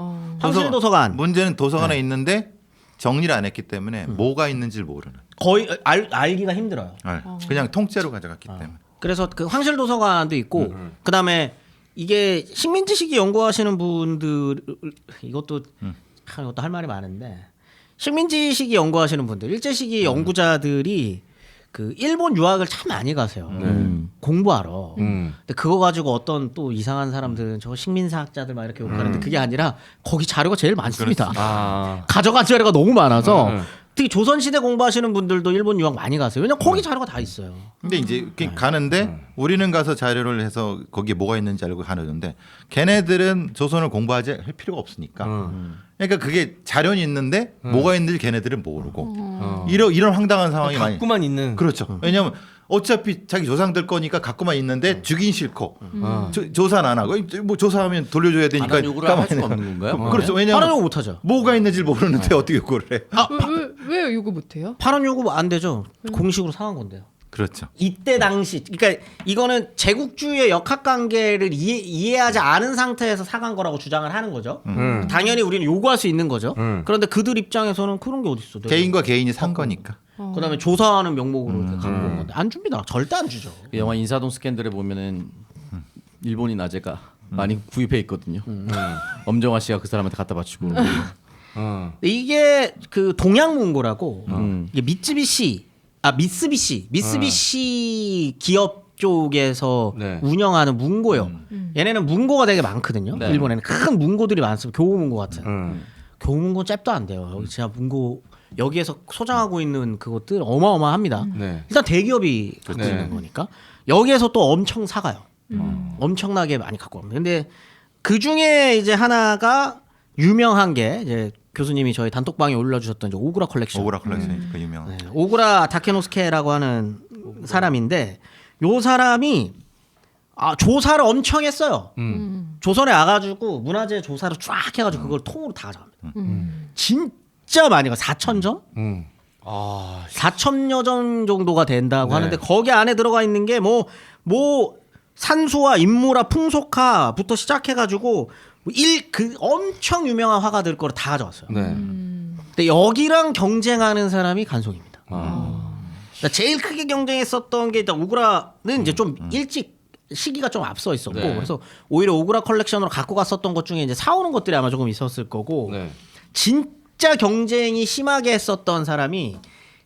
황실 도서관 문제는 도서관에 있는데 정리를 안 했기 때문에 뭐가 있는지를 모르는. 거의 알기가 힘들어요. 네. 그냥 통째로 가져갔기 때문에. 그래서 그 황실 도서관도 있고 그다음에 이게 식민지 시기 연구하시는 분들 이것도 이것도 할 말이 많은데 식민지 시기 연구하시는 분들 일제 시기 연구자들이 그 일본 유학을 참 많이 가세요. 공부하러. 근데 그거 가지고 어떤 또 이상한 사람들은 저 식민사학자들 막 이렇게 욕하는데 그게 아니라 거기 자료가 제일 많습니다. 아. 가져간 자료가 너무 많아서 특히 조선시대 공부하시는 분들도 일본 유학 많이 가세요. 왜냐면 거기 자료가 다 있어요. 근데 이제 이렇게 가는데 우리는 가서 자료를 해서 거기에 뭐가 있는지 알고 가는데 걔네들은 조선을 공부하지 할 필요가 없으니까. 그러니까 그게 자료는 있는데 뭐가 있는지 걔네들은 모르고 이런 황당한 상황이 많이. 갖고만 있는. 그렇죠. 왜냐하면 어차피 자기 조상들 거니까 갖고만 있는데 주긴 싫고 조사는 안 하고 뭐 조사하면 돌려줘야 되니까 반환 요구를 할 수가 없는 건가요? 그렇죠. 파란 왜냐하면 요구 못하죠. 뭐가 있는지 모르는데 어떻게 요구를 해? 왜 요구 못해요? 파란 요구 안 되죠. 공식으로 상한 건데요. 그렇죠. 이때 당시 그러니까 이거는 제국주의의 역학관계를 이해하지 않은 상태에서 사간 거라고 주장을 하는 거죠. 당연히 우리는 요구할 수 있는 거죠. 그런데 그들 입장에서는 그런 게 어디 있어? 개인과 개인이 산 거니까. 그다음에 조사하는 명목으로 이렇게 갖고 온 건데 안 줍니다. 절대 안 주죠. 그 영화 인사동 스캔들에 보면은 일본인 아재가 많이 구입해 있거든요. 엄정화 씨가 그 사람한테 갖다 바치고. 이게 그 동양문고라고 이게 미쯔비시 미쓰비시 기업 쪽에서 네. 운영하는 문고요. 얘네는 문고가 되게 많거든요. 네. 일본에는 큰 문고들이 많습니다. 교우문고 같은. 교우문고 잽도 안 돼요. 여기 진짜 문고 여기에서 소장하고 있는 그것들 어마어마합니다. 네. 일단 대기업이 갖고 네. 있는 거니까 여기에서 또 엄청 사가요. 엄청나게 많이 갖고 옵니다. 근데 그 중에 이제 하나가 유명한 게 이제 교수님이 저희 단톡방에 올려주셨던 이제 오구라 컬렉션. 오구라 컬렉션이 그 유명한. 네, 오구라 다케노스케라고 하는 사람인데 요 사람이 조사를 엄청 했어요. 조선에 와가지고 문화재 조사를 쫙 해가지고 그걸 통으로 다 가져갑니다. 진짜 많이 가 4,000점? 4,000여 점 정도가 된다고 네. 하는데 거기 안에 들어가 있는 게 뭐 산수화, 인물화, 풍속화부터 시작해가지고 그 엄청 유명한 화가들 거를 다 가져왔어요. 네. 근데 여기랑 경쟁하는 사람이 간송입니다. 그러니까 제일 크게 경쟁했었던 게 일단 오구라는 이제 좀 일찍 시기가 좀 앞서 있었고 네. 그래서 오히려 오구라 컬렉션으로 갖고 갔었던 것 중에 이제 사오는 것들이 아마 조금 있었을 거고 네. 진짜 경쟁이 심하게 했었던 사람이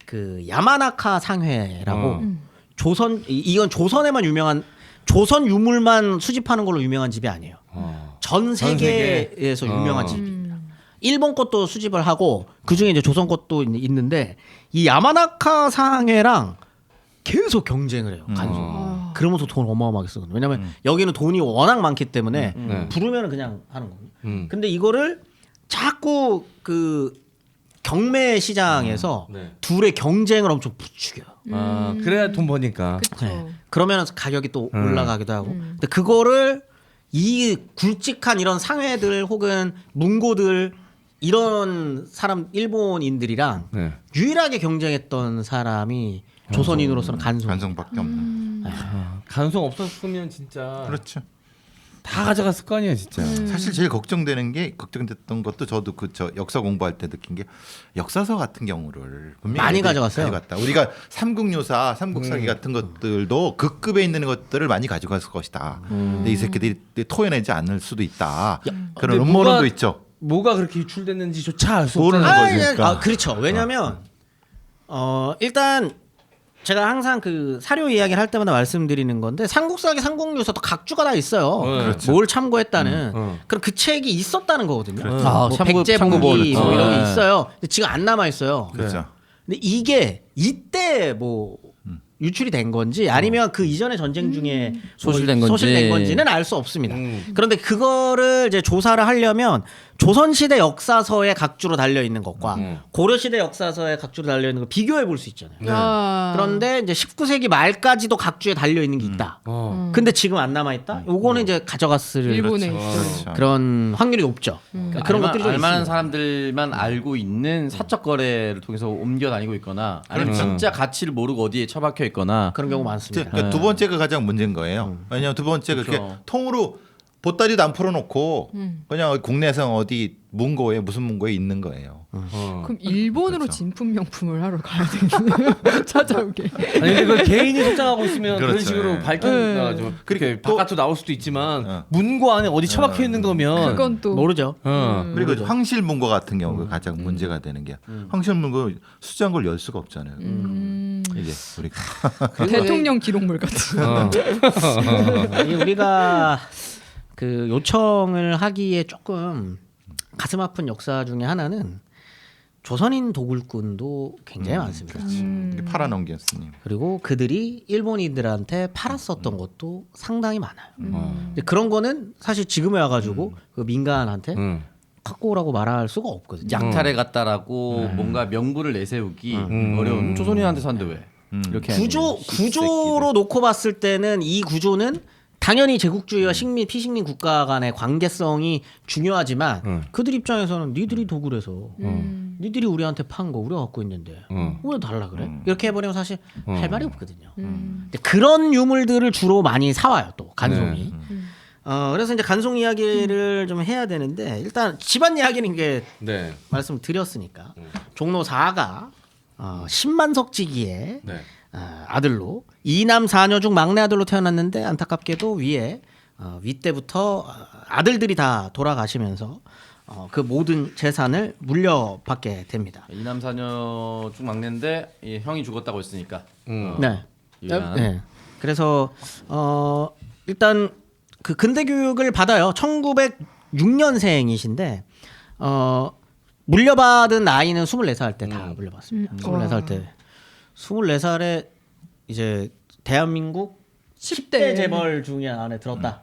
그 야마나카 상회라고 이건 조선에만 유명한 조선 유물만 수집하는 걸로 유명한 집이 아니에요. 전 세계에서 유명한 집입니다. 일본 것도 수집을 하고 그 중에 이제 조선 것도 있는데 이 야마나카 상회랑 계속 경쟁을 해요. 간송. 그러면서 돈 어마어마하게 쓰거든요. 왜냐면 여기는 돈이 워낙 많기 때문에 네. 부르면 그냥 하는 거거든요. 근데 이거를 자꾸 그 경매 시장에서 네. 둘의 경쟁을 엄청 부추겨요. 그래야 돈 버니까. 네. 그러면 가격이 또 올라가기도 하고. 근데 그거를 이 굵직한 이런 상회들 혹은 문고들 이런 사람 일본인들이랑 네. 유일하게 경쟁했던 사람이 조선인으로서는 간송. 간성밖에 없는. 간성 없었으면 진짜 그렇죠. 다 가져갔을 거 아니에요, 진짜. 사실 제일 걱정됐던 것도 저도 저 역사 공부할 때 느낀 게 역사서 같은 경우를 분명히 많이 애들이 가져갔어요. 가져갔다. 우리가 삼국유사, 삼국사기 같은 것들도 그 급에 있는 것들을 많이 가져갔을 것이다. 근데 이 새끼들이 토해내지 않을 수도 있다. 그런 근데 음모론도 뭐가- 있죠. 뭐가 그렇게 유출됐는지조차 알 수 모르는 없다는 거지. 거지. 그러니까. 그렇죠. 왜냐면 일단 제가 항상 그 사료 이야기를 할 때마다 말씀드리는 건데 삼국사기 삼국유사도 각주가 다 있어요. 그렇죠. 뭘 참고했다는 그럼 그 책이 있었다는 거거든요. 아, 뭐 참고 백제본기 뭐 이런 게 네. 있어요. 근데 지금 안 남아 있어요. 그렇죠. 근데 이게 이때 뭐 유출이 된 건지 아니면 그 이전의 전쟁 중에 소실된 뭐 건지. 소실된 건지는 알 수 없습니다. 그런데 그거를 이제 조사를 하려면 조선시대 역사서에 각주로 달려 있는 것과 고려시대 역사서에 각주로 달려 있는 걸 비교해 볼 수 있잖아요. 그런데 이제 19세기 말까지도 각주에 달려 있는 게 있다. 근데 지금 안 남아 있다. 요거는 이제 가져갔을 일본에 있어요. 그렇죠. 그런 확률이 높죠. 그런 것들이 좀 알만한 있습니다. 사람들만 알고 있는 사적 거래를 통해서 옮겨 다니고 있거나 아니면 진짜 가치를 모르고 어디에 처박혀 있거나 그런 경우 많습니다. 그러니까 두 번째가 가장 문제인 거예요. 왜냐하면 두 번째가 그렇게 통으로 보따리도 안 풀어놓고 그냥 국내에서 어디 문고에 무슨 문고에 있는 거예요. 그럼 일본으로 그렇죠. 진품 명품을 하러 가야 되겠네요. 찾아오게. 아니 근데 그걸 개인이 소장하고 있으면 그런 그렇죠. 식으로 네. 밝혀가지고 그렇게 또- 바깥으로 나올 수도 있지만 문고 안에 어디 처박혀 있는 거면 그건 또 모르죠. 그리고 황실 문고 같은 경우가 가장 문제가 되는 게 황실 문고 수장고를 열 수가 없잖아요. 이게 우리가 대통령 기록물 같은. 이게 우리가 그 요청을 하기에 조금 가슴 아픈 역사 중에 하나는 조선인 도굴꾼도 굉장히 많습니다. 이게 팔아넘겼으니. 그리고 그들이 일본인들한테 팔았었던 것도 상당히 많아요. 근데 그런 거는 사실 지금에 와가지고 그 민간한테 갖고 오라고 말할 수가 없거든요. 약탈해 갔다라고 뭔가 명분을 내세우기 어려운 조선인한테 산데 왜 이렇게 구조로 놓고 봤을 때는 이 구조는 당연히 제국주의와 식민 피식민 국가 간의 관계성이 중요하지만 그들 입장에서는 니들이 도굴해서 니들이 우리한테 판 거 우리가 갖고 있는데 왜 달라 그래? 이렇게 해버리면 사실 할 말이 없거든요. 근데 그런 유물들을 주로 많이 사와요 또 간송이. 그래서 이제 간송 이야기를 좀 해야 되는데 일단 집안 이야기는 이게 네. 말씀드렸으니까 종로 4가 신만석지기의 네. 아들로 2남 4녀 중 막내 아들로 태어났는데 안타깝게도 위에 윗때부터 아들들이 다 돌아가시면서 그 모든 재산을 물려받게 됩니다. 이남사녀 중 막내인데 이 형이 죽었다고 했으니까. 네. 유일한. 네. 그래서 일단 그 근대 교육을 받아요. 1906년생이신데 물려받은 나이는 24살 때 다 물려받습니다. 24살 때. 24살에 이제 대한민국 10대 재벌 중에 안에 들었다.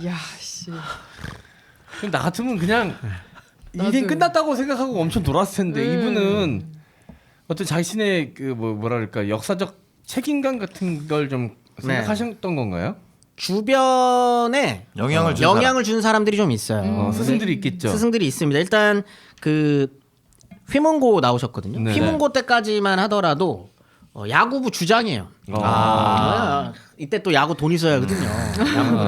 야 씨. 그럼 나 같으면 그냥 인생 나도. 끝났다고 생각하고 엄청 놀았을 텐데 이분은 어떤 자신의 그 뭐랄까 역사적 책임감 같은 걸 좀 생각하셨던 건가요? 주변에 영향을 준 사람들이 좀 있어요. 스승들이 있겠죠. 스승들이 있습니다. 일단 그 휘문고 나오셨거든요. 네. 휘문고 때까지만 하더라도 야구부 주장이에요. 이때 또 야구 돈 있어야 하거든요.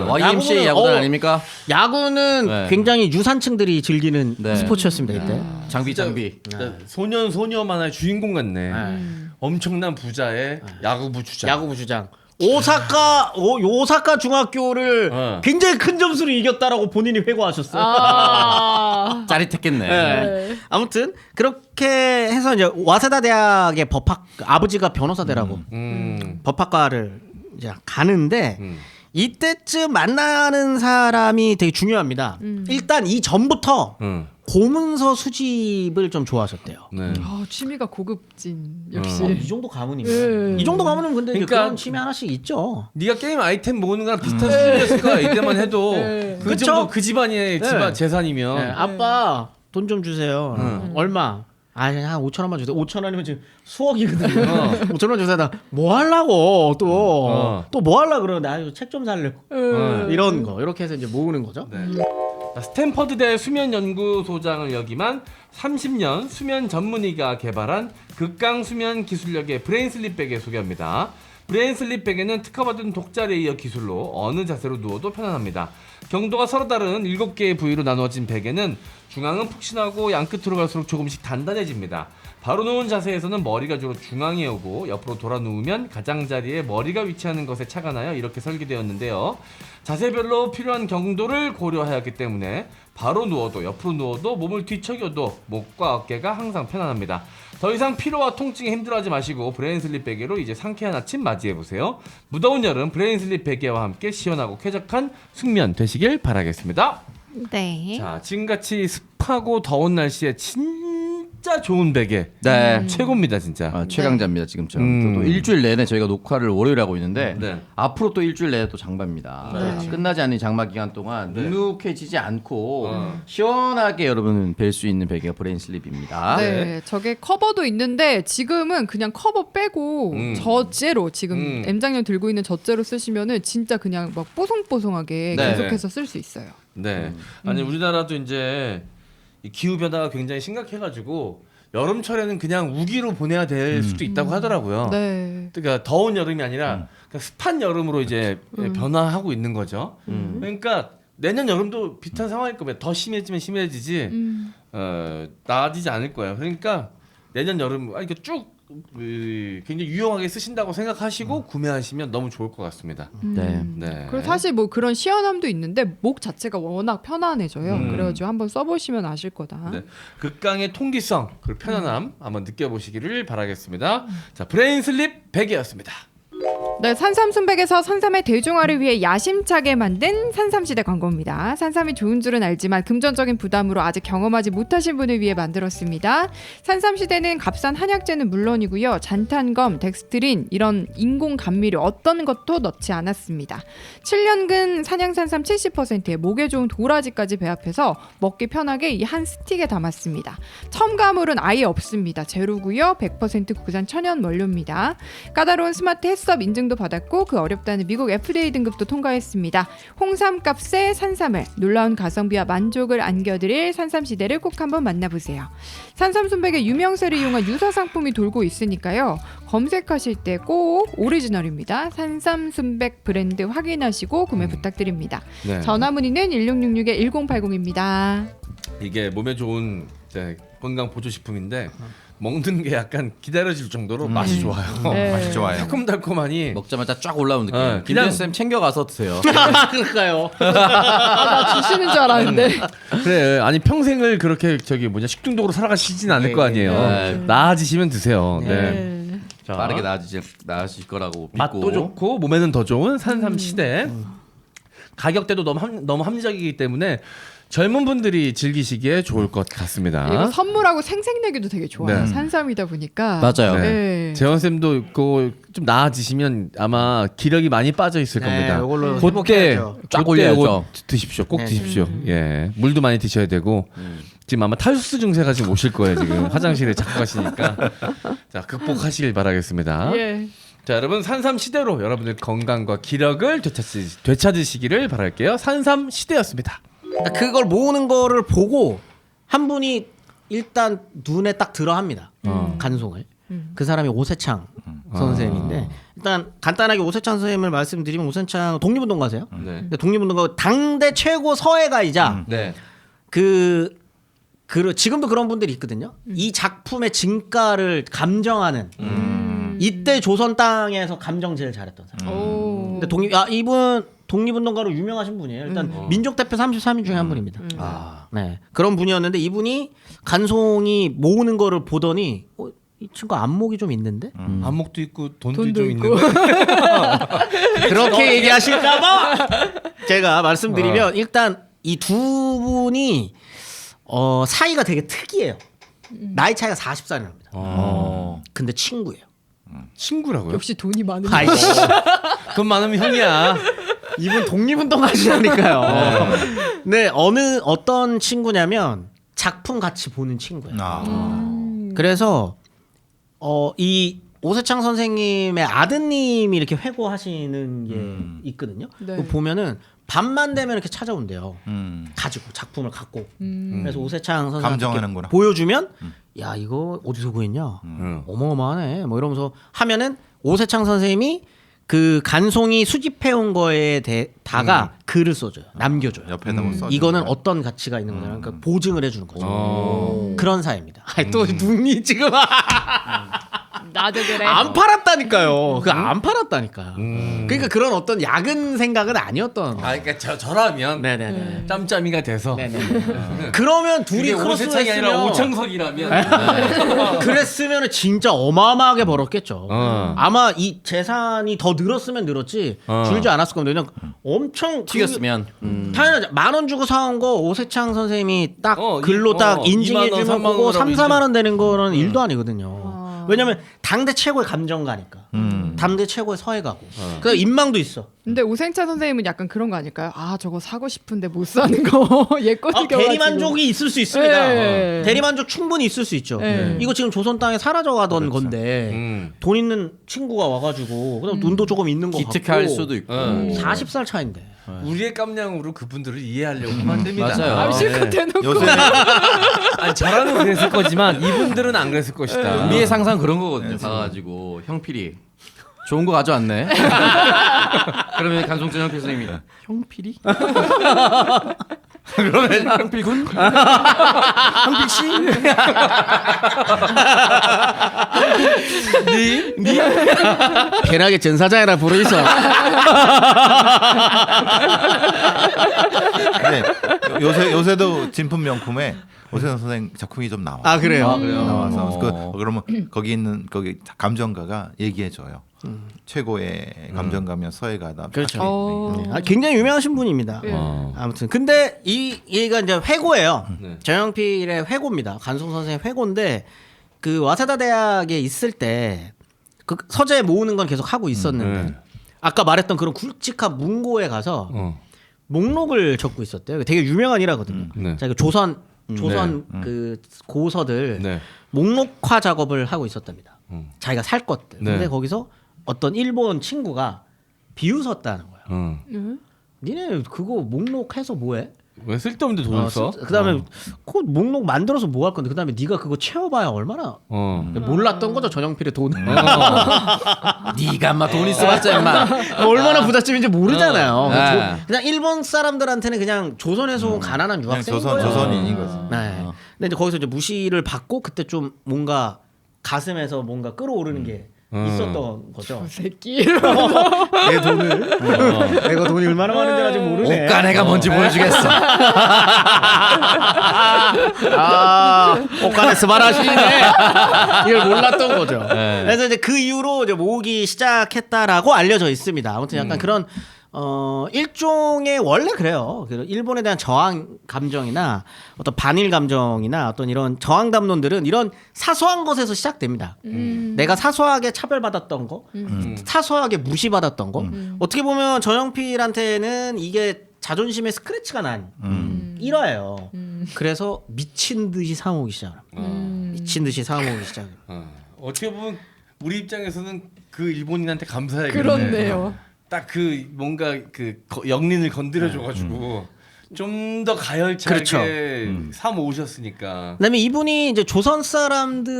YMCA 야구단 아닙니까? 야구는 네. 굉장히 유산층들이 즐기는 네. 스포츠였습니다. 이때. 장비. 진짜 소년 소녀 만화의 주인공 같네. 엄청난 부자의 야구부 주장. 야구부 주장. 오사카 중학교를 굉장히 큰 점수로 이겼다라고 본인이 회고하셨어요. 짜릿했겠네. 네. 아무튼 그렇게 해서 이제 와세다 대학의 법학 아버지가 변호사 되라고 법학과를 이제 가는데 이때쯤 만나는 사람이 되게 중요합니다. 일단 이 전부터 고문서 수집을 좀 좋아하셨대요. 네. 취미가 고급진 역시. 이 정도 가문이면 이 정도 가문은 근데 이제 그러니까 그런 취미 하나씩 있죠. 네가 게임 아이템 모으는 거랑 비슷한 수준이었을 거야. 이때만 해도 그 그쵸? 정도 그 집안의 네. 재산이면 네, 아빠 돈 좀 주세요. 얼마? 한 5천 원만 주세요. 5천 원이면 지금 수억이거든요. 5천 원 주세요. 나 뭐 하려고 또 뭐 하려고 그러는데 아유 책 좀 살려고 이런 거 이렇게 해서 이제 모으는 거죠. 네. 스탠퍼드대 수면연구소장을 역임한 30년 수면 전문의가 개발한 극강 수면 기술력의 브레인슬립 베개 소개합니다. 브레인슬립 베개는 특허받은 독자 레이어 기술로 어느 자세로 누워도 편안합니다. 경도가 서로 다른 7개의 부위로 나누어진 베개는 중앙은 푹신하고 양끝으로 갈수록 조금씩 단단해집니다. 바로 누운 자세에서는 머리가 주로 중앙에 오고 옆으로 돌아 누우면 가장자리에 머리가 위치하는 것에 착안하여 이렇게 설계되었는데요. 자세별로 필요한 경도를 고려하였기 때문에 바로 누워도 옆으로 누워도 몸을 뒤척여도 목과 어깨가 항상 편안합니다. 더 이상 피로와 통증에 힘들어하지 마시고 브레인슬립 베개로 이제 상쾌한 아침 맞이해보세요. 무더운 여름 브레인슬립 베개와 함께 시원하고 쾌적한 숙면 되시길 바라겠습니다. 네. 자, 지금같이 습하고 더운 날씨에 진짜 좋은 베개. 네. 최고입니다, 진짜. 최강자입니다 지금처럼. 또 일주일 내내 저희가 녹화를 월요일에 하고 있는데 네. 앞으로 또 일주일 내내 또 장마입니다. 네. 끝나지 않는 장마 기간 동안 네. 눅눅해지지 않고 시원하게 여러분은 뵐 수 있는 베개가 브레인슬립입니다. 네, 저게 커버도 있는데 지금은 그냥 커버 빼고 젖재로 지금 M장년 들고 있는 젖재로 쓰시면은 진짜 그냥 막 뽀송뽀송하게 네. 계속해서 쓸 수 있어요. 네. 아니 우리나라도 이제 이 기후 변화가 굉장히 심각해가지고 여름철에는 그냥 우기로 보내야 될 수도 있다고 하더라고요. 네. 그러니까 더운 여름이 아니라 그러니까 습한 여름으로 이제 변화하고 있는 거죠. 그러니까 내년 여름도 비슷한 상황일 거면 더 심해지면 심해지지 나아지지 않을 거예요. 그러니까 내년 여름 이렇게 쭉 굉장히 유용하게 쓰신다고 생각하시고 구매하시면 너무 좋을 것 같습니다. 네. 네. 그리고 사실 뭐 그런 시원함도 있는데 목 자체가 워낙 편안해져요. 그래가지고 한번 써보시면 아실 거다. 네. 극강의 통기성, 그 편안함 한번 느껴보시기를 바라겠습니다. 자, 브레인슬립 베개였습니다. 네, 산삼순백에서 산삼의 대중화를 위해 야심차게 만든 산삼시대 광고입니다. 산삼이 좋은 줄은 알지만 금전적인 부담으로 아직 경험하지 못하신 분을 위해 만들었습니다. 산삼시대는 값싼 한약재는 물론이고요. 잔탄검, 덱스트린 이런 인공 감미료 어떤 것도 넣지 않았습니다. 7년근 산양산삼 70%에 목에 좋은 도라지까지 배합해서 먹기 편하게 이 한 스틱에 담았습니다. 첨가물은 아예 없습니다. 제로고요. 100% 국산 천연 원료입니다. 까다로운 스마트 햇섭 인증도 받았고 그 어렵다는 미국 FDA 등급도 통과했습니다. 홍삼값에 산삼을 놀라운 가성비와 만족을 안겨드릴 산삼시대를 꼭 한번 만나보세요. 산삼순백의 유명세를 이용한 유사 상품이 돌고 있으니까요. 검색하실 때 꼭 오리지널입니다. 산삼순백 브랜드 확인하시고 구매 부탁드립니다. 네. 전화 문의는 1666-1080입니다. 이게 몸에 좋은 건강 보조식품인데 먹는 게 약간 기다려질 정도로 맛이 좋아요. 네. 맛이 좋아요. 달콤달콤하니 먹자마자 쫙 올라오는 느낌. 그냥- 김재현 쌤 챙겨가서 드세요. 그럴까요? 나 주시는 줄 알았는데. 그래 아니 평생을 그렇게 식중독으로 살아가시진 않을 거 아니에요. 네. 나아지시면 드세요. 네. 네. 자, 빠르게 나아지실 거라고 믿고. 맛도 좋고 몸에는 더 좋은 산삼 시대. 가격대도 너무 합리적이기 때문에 젊은 분들이 즐기시기에 좋을 것 같습니다. 그리고 선물하고 생색내기도 되게 좋아요. 네. 산삼이다 보니까. 맞아요. 네. 재원 쌤도 그거 좀 나아지시면 아마 기력이 많이 빠져 있을 네, 겁니다. 이걸로 그때 회복해야죠. 쫙 그때 올려야죠. 이거 드십시오. 꼭 네. 드십시오. 예, 물도 많이 드셔야 되고 지금 아마 탈수 증세가 지금 오실 거예요. 지금 화장실에 자꾸 가시니까 자 극복하시길 바라겠습니다. 예. 자 여러분 산삼 시대로 여러분들 건강과 기력을 되찾으시기를 바랄게요. 산삼 시대였습니다. 그러니까 그걸 모으는 거를 보고 한 분이 일단 눈에 딱 들어합니다. 간송을. 그 사람이 오세창 선생님인데 일단 간단하게 오세창 선생님을 말씀드리면 오세창 독립운동가세요. 네. 근데 독립운동가 당대 최고 서예가이자 네. 지금도 그런 분들이 있거든요. 이 작품의 진가를 감정하는 이때 조선 땅에서 감정 제일 잘했던 사람. 오. 근데 이분 독립운동가로 유명하신 분이에요. 일단 민족 대표 33인 중에 한 분입니다. 네 그런 분이었는데 이분이 간송이 모으는 거를 보더니 이 친구 안목이 좀 있는데 안목도 있고 돈도 돈도 좀 있고. 있는 그렇게 얘기하실까봐 제가 말씀드리면 일단 이 두 분이 사이가 되게 특이해요. 나이 차이가 40살이 납니다. 근데 친구예요. 친구라고요? 역시 돈이 많은. 아이씨. 돈 많으면 형이야. 이분 독립운동 하시라니까요. 네, 어떤 친구냐면 작품 같이 보는 친구예요. 그래서 이 오세창 선생님의 아드님이 이렇게 회고하시는 게 있거든요. 네. 그거 보면은 밤만 되면 이렇게 찾아온대요. 가지고 작품을 갖고. 그래서 오세창 선생님 감정하는구나. 보여주면 야 이거 어디서 구했냐? 어마어마하네. 뭐 이러면서 하면은 오세창 선생님이 그 간송이 수집해온 거에 대다가 글을 써줘요. 남겨줘요. 옆에다 뭐 써주는 이거는 거야. 어떤 가치가 있는 거냐. 그러니까 보증을 해주는 거죠. 어. 그런 사이입니다. 아니, 또 눈이 지금 나도 그래. 안 팔았다니까요. 그 안 팔았다니까. 그러니까 그런 어떤 야근 생각은 아니었던. 그러니까 저라면 네네네. 짬짬이가 돼서 그러면 둘이 그게 오세창이 아니라 크로스했으면 오창석이라면 그랬으면 진짜 어마어마하게 벌었겠죠. 어. 아마 이 재산이 더 늘었으면 늘었지 줄지 않았을 겁니다. 그냥 엄청 튀겼으면. 당연하죠. 10,000원 주고 사온 거 오세창 선생님이 딱 어, 글로 딱 2만 원, 인증해주면 3만 그거 원이라고 3, 4만 원 되는 거는 일도 아니거든요. 왜냐면 당대 최고의 감정가니까. 당대 최고의 서예가고. 그 인망도 있어. 근데 오생차 선생님은 약간 그런 거 아닐까요? 아 저거 사고 싶은데 못 사는 거 예권이 대리만족이 있을 수 있습니다. 네. 대리만족 충분히 있을 수 있죠. 네. 이거 지금 조선 땅에 사라져가던 건데 돈 있는 친구가 와가지고 그다음 눈도 조금 있는 거 같고 기특할 수도 있고. 40살 차인데. 우리의 깜냥으로 그분들을 이해하려고 하면 안 됩니다. 맞아요. 아 실컷 대놓고 요새 아니 저라면 그랬을 거지만 이분들은 안 그랬을 것이다. 우리의 상상 그런 거거든요. 가가지고 형필이 좋은 거 가져왔네. 그러면 강성준 형필 선생님이 형필이? 그러면 형필군? 형필 씨? 편하게 전사장이라 부르이소. 네, 요새도 진품 명품에 오세훈 선생 작품이 좀 나와. 아 그래요. 나와서 그러면 거기 있는 감정가가 얘기해 줘요. 최고의 감정가면 서예가다. 그렇죠. 어. 굉장히 유명하신 분입니다. 네. 아무튼 근데 이 얘가 이제 회고예요. 네. 정영필의 회고입니다. 간송 선생의 회고인데 그 와세다 대학에 있을 때 그 서재 모으는 건 계속 하고 있었는데 아까 말했던 그런 굵직한 문고에 가서 목록을 적고 있었대요. 되게 유명한 일하거든요. 네. 자, 조선 그 고서들 네. 목록화 작업을 하고 있었답니다. 자기가 살 것들. 네. 근데 거기서 어떤 일본 친구가 비웃었다는 거예요. 니네 그거 목록해서 뭐해? 왜 쓸데없는데 돈을 써? 그다음에 그 목록 만들어서 뭐 할 건데 그다음에 네가 그거 채워봐야 얼마나 몰랐던 거죠 전영필의 돈을. 네가 막 돈 있어봤자 임마. 얼마나 부잣집인지 모르잖아요. 네. 그냥 일본 사람들한테는 그냥 조선에서 온 가난한 유학생인 거예요. 조선인인 거지. 네. 근데 이제 거기서 이제 무시를 받고 그때 좀 뭔가 가슴에서 뭔가 끌어오르는 게 있었던 거죠. 새끼. 내 돈을 내가 돈이 얼마나 많은지 아직 모르네. 옷가네가 뭔지 보여주겠어. 옷가네 스바라시네. 이걸 몰랐던 거죠. 네. 그래서 이제 그 이후로 이제 모으기 시작했다라고 알려져 있습니다. 아무튼 약간 그런 일종의 원래 그래요. 그 일본에 대한 저항 감정이나 어떤 반일 감정이나 어떤 이런 저항 담론들은 이런 사소한 것에서 시작됩니다. 내가 사소하게 차별받았던 거, 사소하게 무시받았던 거. 어떻게 보면 전영필한테는 이게 자존심의 스크래치가 난 일화예요. 그래서 미친 듯이 사모으기 시작합니다. 미친 듯이 사모으기 시작합니다. 어떻게 보면 우리 입장에서는 그 일본인한테 감사해요. 그렇네요. 딱 그 뭔가 그 영린을 건드려줘가지고 좀 더 가열차게 그렇죠. 사 모으셨으니까. 그다음에 이분이 이제 조선 사람들한테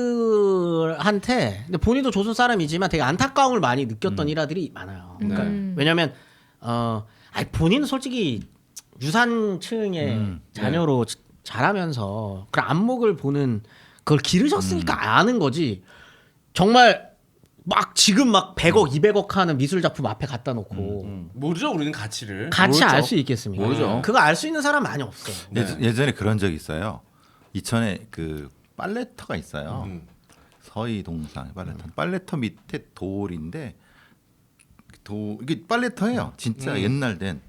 근데 본인도 조선 사람이지만 되게 안타까움을 많이 느꼈던 일화들이 많아요. 그러니까 왜냐하면 본인은 솔직히 유산층의 자녀로 자라면서 그런 안목을 보는 그걸 기르셨으니까 아는 거지. 정말 막 지금 막 100억, 200억 하는 미술 작품 앞에 갖다 놓고 모르죠 우리는 가치를. 같이 알 수 있겠습니까? 모르죠. 그거 알 수 있는 사람 많이 없어요. 예전에 그런 적이 있어요. 이천에 그 빨래터가 있어요. 서희 동상 빨래터. 빨래터 밑에 돌인데 이게 빨래터예요. 진짜 옛날 된.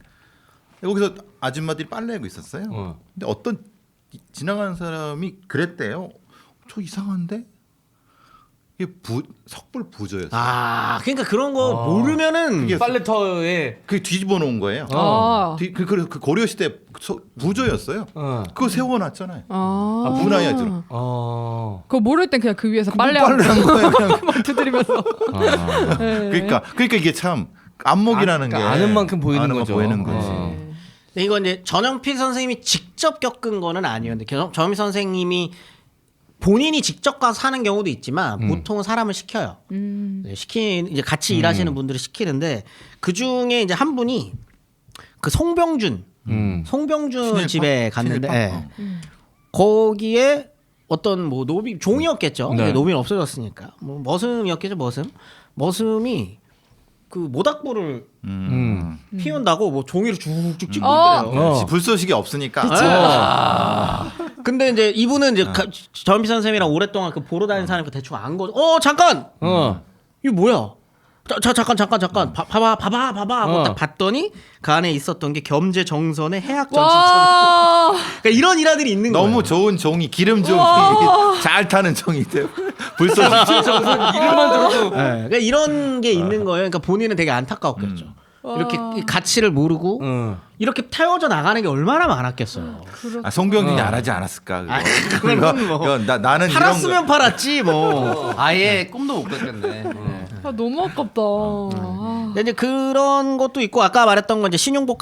여기서 아줌마들이 빨래하고 있었어요. 근데 어떤 지나가는 사람이 그랬대요. 저 이상한데? 이게 석불 부조였어요. 그러니까 그런 거 모르면은 그게 빨래터에 그 뒤집어 놓은 거예요. 그 고려 시대 부조였어요. 그거 세워놨잖아요. 문화예죠. 그거 모를 땐 그냥 그 위에서 빨래한 거예요. 그냥. 두드리면서. 그러니까 이게 참 안목이라는 게 아는 만큼 보이는 아는 거죠. 보이는 거지. 근데 이건 이제 전영필 선생님이 직접 겪은 거는 아니었는데 전영필 선생님이 본인이 직접 가서 사는 경우도 있지만 보통은 사람을 시켜요. 네, 이제 같이 일하시는 분들을 시키는데 그 중에 이제 한 분이 그 송병준 집에 갔는데 거기에 어떤 뭐 노비 종이었겠죠. 네. 노비는 없어졌으니까 뭐 머슴이었겠죠. 머슴이 그 모닥불을 피운다고 뭐 종이를 쭉쭉 찍고 있더래요. 불쏘시개 없으니까. 근데 이제 이분은 이제 전필 선생님이랑 오랫동안 그 보러 다니는 사람이 대충 안 거죠. 잠깐. 이거 뭐야? 잠깐. 봐봐. 하고 딱 봤더니 그 안에 있었던 게 겸재 정선의 해학 전시처럼. 그러니까 이런 일화들이 있는 거예요. 너무 좋은 종이 기름 종이 잘 타는 종이들. 불쏘시개 이름만 들어도 그러니까 이런 게 있는 거예요. 그러니까 본인은 되게 안타까웠겠죠. 이렇게 가치를 모르고 이렇게 태워져 나가는 게 얼마나 많았겠어요. 송병준이 안 하지 않았을까? 그건 뭐 나는 팔았으면 팔았지 뭐. 아예 꿈도 못 꿨겠네. 너무 아깝다. 근데 이제 그런 것도 있고 아까 말했던 건 이제 신용복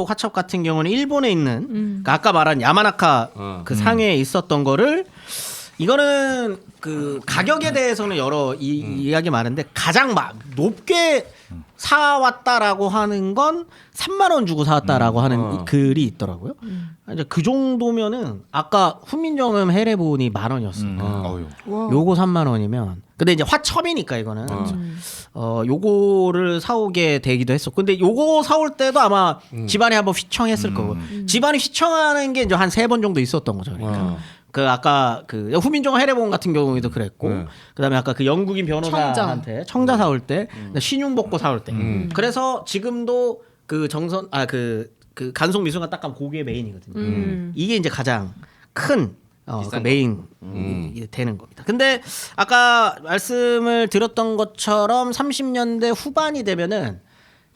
화첩 같은 경우는 일본에 있는 그러니까 아까 말한 야마나카 그 상해에 있었던 거를 이거는 그 가격에 대해서는 여러 이야기 많은데 가장 높게 사왔다라고 하는 건 3만 원 주고 사왔다라고 하는 글이 있더라고요. 이제 그 정도면은 아까 훈민정음 해례본이 10,000원이었으니까 요거 3만 원이면 근데 이제 화첩이니까 이거는 요거를 사오게 되기도 했었고 근데 요거 사올 때도 아마 집안이 한번 휘청했을 거고 집안이 휘청하는 게 이제 한 3번 정도 있었던 거죠. 그러니까 그 아까 그 후민정 해례본 같은 경우에도 그랬고 그다음에 아까 그 영국인 변호사한테 청자 사올 때 신용복고 사올 때 그래서 지금도 그 정선 그 간송 미술관 딱 가면 고기의 메인이거든요. 이게 이제 가장 큰 그 메인 되는 겁니다. 근데 아까 말씀을 드렸던 것처럼 30년대 후반이 되면은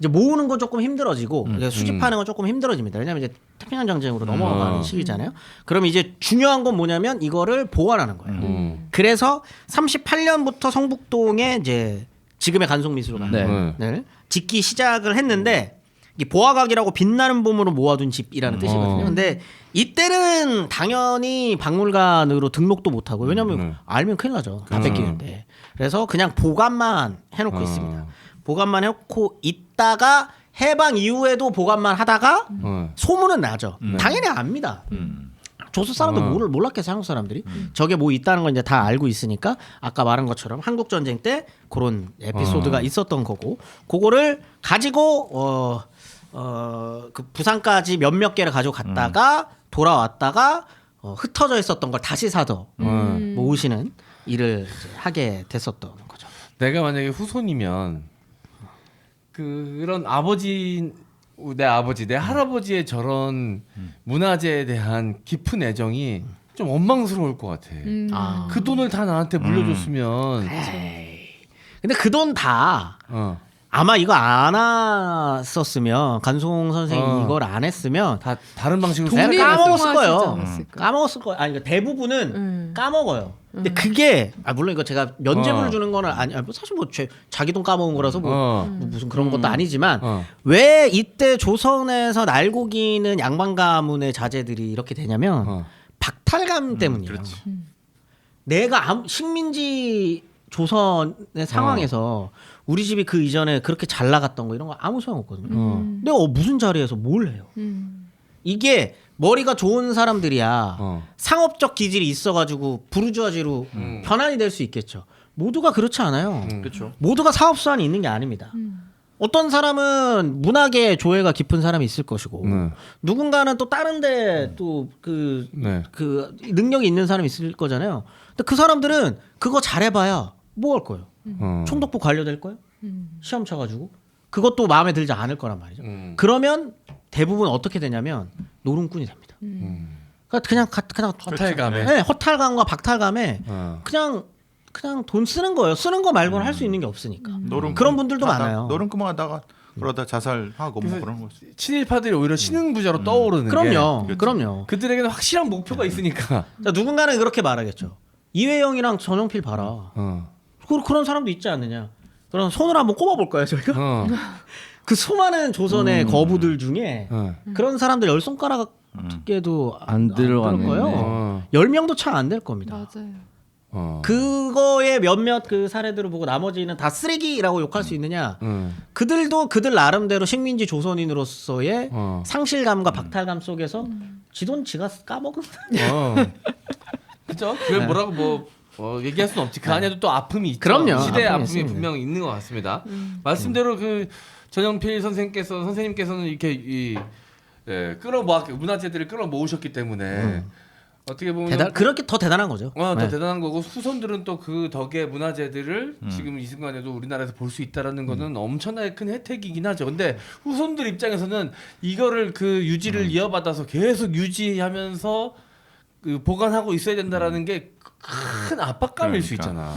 이제 모으는 건 조금 힘들어지고 수집하는 건 조금 힘들어집니다. 왜냐하면 이제 태평양 전쟁으로 넘어가는 시기잖아요. 그럼 이제 중요한 건 뭐냐면 이거를 보관하는 거예요. 그래서 38년부터 성북동에 이제 지금의 간송미술관을 짓기 시작을 했는데 이 보화각이라고 빛나는 봄으로 모아둔 집이라는 뜻이거든요. 근데 이때는 당연히 박물관으로 등록도 못하고 왜냐하면 알면 큰일 나죠. 다 뺏기는데. 그래서 그냥 보관만 해놓고 있습니다. 보관만 해놓고 있다가 해방 이후에도 보관만 하다가 소문은 나죠. 당연히 압니다. 조선 사람들 몰랐겠어 한국 사람들이. 저게 뭐 있다는 건 이제 다 알고 있으니까 아까 말한 것처럼 한국 전쟁 때 그런 에피소드가 있었던 거고 그거를 가지고 그 부산까지 몇몇 개를 가지고 갔다가 돌아왔다가 흩어져 있었던 걸 다시 사서 모으시는 일을 이제 하게 됐었던 거죠. 내가 만약에 후손이면 그런 내 아버지, 내 할아버지의 저런 문화재에 대한 깊은 애정이 좀 원망스러울 것 같아. 그 돈을 다 나한테 물려줬으면. 근데 그 돈 다 아마 이거 안 왔었으면 간송 선생이 이걸 안 했으면 다 다른 방식으로 돈이 까먹었을 활성화하시지 거예요. 않았을까? 까먹었을 거예요. 아니 그러니까 대부분은 까먹어요. 근데 그게 물론 이거 제가 면죄부를 주는 거는 뭐 사실 뭐 자기 돈 까먹은 거라서 뭐 무슨 그런 것도 아니지만 왜 이때 조선에서 날고기는 양반 가문의 자제들이 이렇게 되냐면 박탈감 때문이에요. 내가 식민지 조선의 상황에서 우리 집이 그 이전에 그렇게 잘 나갔던 거 이런 거 아무 소용없거든요. 내가 무슨 자리에서 뭘 해요? 이게 머리가 좋은 사람들이야 상업적 기질이 있어가지고 부르주아지로 변환이 될 수 있겠죠. 모두가 그렇지 않아요. 그렇죠. 모두가 사업 수완이 있는 게 아닙니다. 어떤 사람은 문학의 조예가 깊은 사람이 있을 것이고 누군가는 또 다른데 또 그 능력이 있는 사람이 있을 거잖아요. 근데 그 사람들은 그거 잘해봐야 뭐 할 거예요? 총독부 관료될 거예요? 시험 쳐가지고 그것도 마음에 들지 않을 거란 말이죠. 그러면 대부분 어떻게 되냐면 노름꾼이 됩니다. 그냥 허탈감에. 네, 허탈감과 박탈감에 그냥 돈 쓰는 거예요. 쓰는 거 말고는 할 수 있는 게 없으니까. 그런 분들도 많아요. 노름꾼 하다가 그러다 자살하고 뭐 그런 거. 친일파들이 오히려 신흥부자로 떠오르는 그럼요. 게 그럼요. 그들에게는 확실한 목표가 있으니까. 자, 누군가는 그렇게 말하겠죠. 이회영이랑 전용필 봐라. 그런 사람도 있지 않느냐. 그럼 손을 한번 꼽아볼까요, 저희가? 그 수많은 조선의 거부들 중에 그런 사람들 10손가락에도 안 들어갈 거예요. 10명도 차 안 될 겁니다. 맞아요. 그거의 몇몇 그 사례들을 보고 나머지는 다 쓰레기라고 욕할 수 있느냐? 그들도 그들 나름대로 식민지 조선인으로서의 상실감과 박탈감 속에서 지돈 지가 까먹은. 그죠? 그걸 뭐라고 얘기할 수는 없지. 그 안에도 또 아픔이 있죠. 그럼요. 시대의 아픔이 있습니다. 분명 있는 것 같습니다. 말씀대로 그 전영필 선생님께서는 이렇게 문화재들을 끌어 모으셨기 때문에 어떻게 보면 그렇게 더 대단한 거죠. 더 대단한 거고 후손들은 또 그 덕에 문화재들을 지금 이 순간에도 우리나라에서 볼 수 있다라는 거는 엄청나게 큰 혜택이긴 하죠. 근데 후손들 입장에서는 이거를 그 유지를 이어받아서 계속 유지하면서 그 보관하고 있어야 된다라는 게 큰 압박감일 수 있잖아.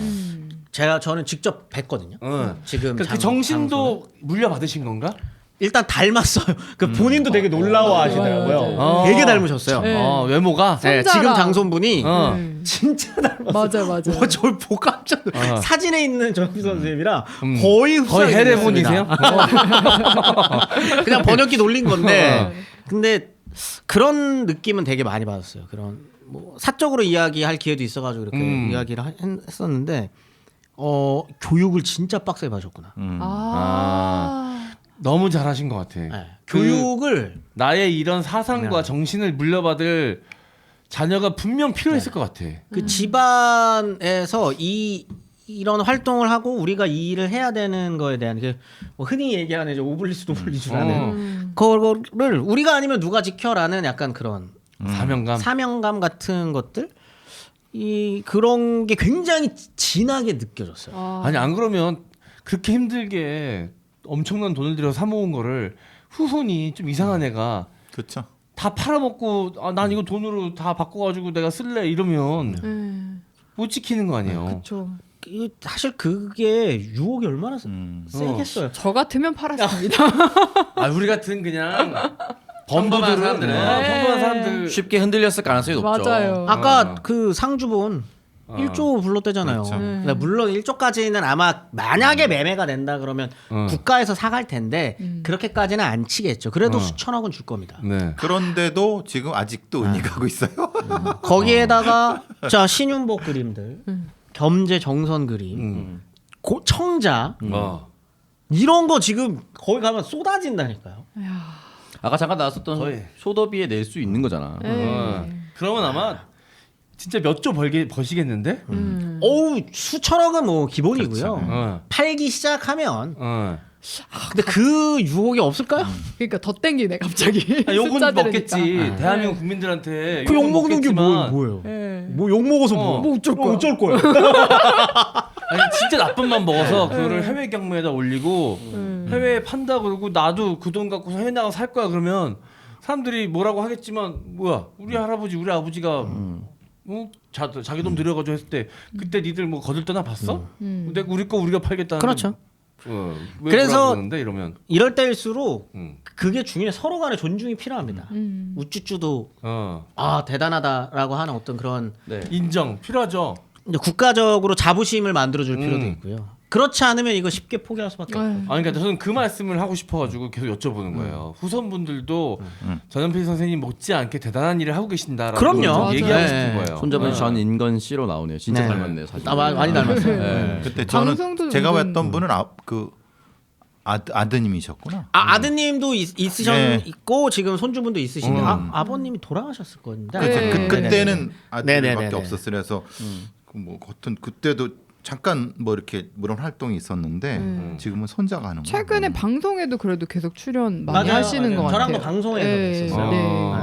저는 직접 뵀거든요. 지금 그 정신도 물려받으신 건가? 일단 닮았어요. 그 본인도 되게 놀라워하시더라고요. 맞아요. 되게 닮으셨어요. 네. 외모가. 네, 손자랑. 지금 장손분이 진짜 닮았어요. 맞아요. 저를 보고 깜짝 사진에 있는 전피 선생님이랑 거의 해례본이세요? 그냥 번역기 놀린 건데 근데 그런 느낌은 되게 많이 받았어요. 그런 뭐 사적으로 이야기할 기회도 있어가지고 이렇게 이야기를 했었는데 교육을 진짜 빡세게 받으셨구나. 너무 잘하신 것 같아. 네. 교육을 나의 이런 사상과 정신을 물려받을 자녀가 분명 필요했을 것 같아. 그 집안에서 이런 활동을 하고 우리가 이 일을 해야 되는 거에 대한 뭐 흔히 얘기하는 이제 오블리스 노블리주라는 그거를 우리가 아니면 누가 지켜라는 약간 그런 사명감 같은 것들 그런 게 굉장히 진하게 느껴졌어요. 아니 안 그러면 그렇게 힘들게 엄청난 돈을 들여 사 모은 거를 후손이 좀 이상한 애가 그렇죠. 다 팔아먹고 난 이거 돈으로 다 바꿔가지고 내가 쓸래 이러면 못 지키는 거 아니에요. 그렇죠. 사실 그게 유혹이 얼마나 세겠어요. 저 같으면 팔았습니다. 우리 같은 그냥 범부들은 평범한 사람들 쉽게 흔들렸을 가능성이 높죠. 맞아요. 아까 그 상주본 1조 불렀대잖아요. 그렇죠. 그러니까 물론 1조까지는 아마 만약에 매매가 된다 그러면 국가에서 사갈 텐데 그렇게까지는 안 치겠죠. 그래도 수천억은 줄 겁니다. 네. 그런데도 지금 아직도 은닉하고 있어요. 거기에다가 자 신윤복 그림들, 겸재 정선 그림, 청자 이런 거 지금 거기 가면 쏟아진다니까요. 아까 잠깐 나왔었던 거의. 쇼더비에 낼 수 있는 거잖아. 그러면 아마 진짜 몇 조 버시겠는데? 어우 수천억은 뭐 기본이고요. 어. 팔기 시작하면 어. 근데 그 유혹이 없을까요? 그러니까 더 땡기네 갑자기. 아, 욕은 숫자 먹겠지. 들으니까. 대한민국 국민들한테 그 욕 욕은 먹는 게 먹겠지만 뭐예요? 예. 뭐 욕 먹어서 뭐 어쩔 거야? 어쩔 거야? 아니 진짜 나쁜 맘 먹어서 그거를 해외 경매에다 올리고 해외에 판다 그러고 나도 그 돈 갖고서 해외 나가 살 거야 그러면 사람들이 뭐라고 하겠지만 뭐야 우리 할아버지 우리 아버지가 자기 돈 들여가지고 했을 때 그때 니들 뭐 거들떠나 봤어? 내가 우리 거 우리가 팔겠다는 그렇죠. 왜 그래서 그러는데 이러면 이럴 때일수록 음. 그게 중요해. 서로 간의 존중이 필요합니다. 우쭈쭈도 아 대단하다라고 하는 어떤 그런 네. 인정 필요하죠. 이제 국가적으로 자부심을 만들어줄 필요도 있고요. 그렇지 않으면 이거 쉽게 포기할 수밖에 없어요. 아유. 아니 그러니까 저는 그 말씀을 하고 싶어가지고 계속 여쭤보는 거예요. 후손분들도 전현필 선생님 못지않게 대단한 일을 하고 계신다라고 그럼요. 좀 얘기하고 네. 싶은 거예요. 손잡은 네. 전인건 씨로 나오네요. 진짜 네. 닮았네요. 사실. 아, 많이 닮았어요. 네. 그때 방송도 저는 제가 은근- 봤던 분은 아드님이셨구나. 아드님도 있고 지금 손주분도 있으신데 아버님이 돌아가셨을 건데. 네. 그때는 아들밖에 네네네네. 없었으래서 뭐 어떤 그때도 잠깐 뭐 이렇게 그런 활동이 있었는데 지금은 손자가 하는 거예요. 최근에 방송에도 그래도 계속 출연 많이 맞아요, 하시는 맞아요. 것 같아요. 저랑도 방송에서 네. 뵀었어요.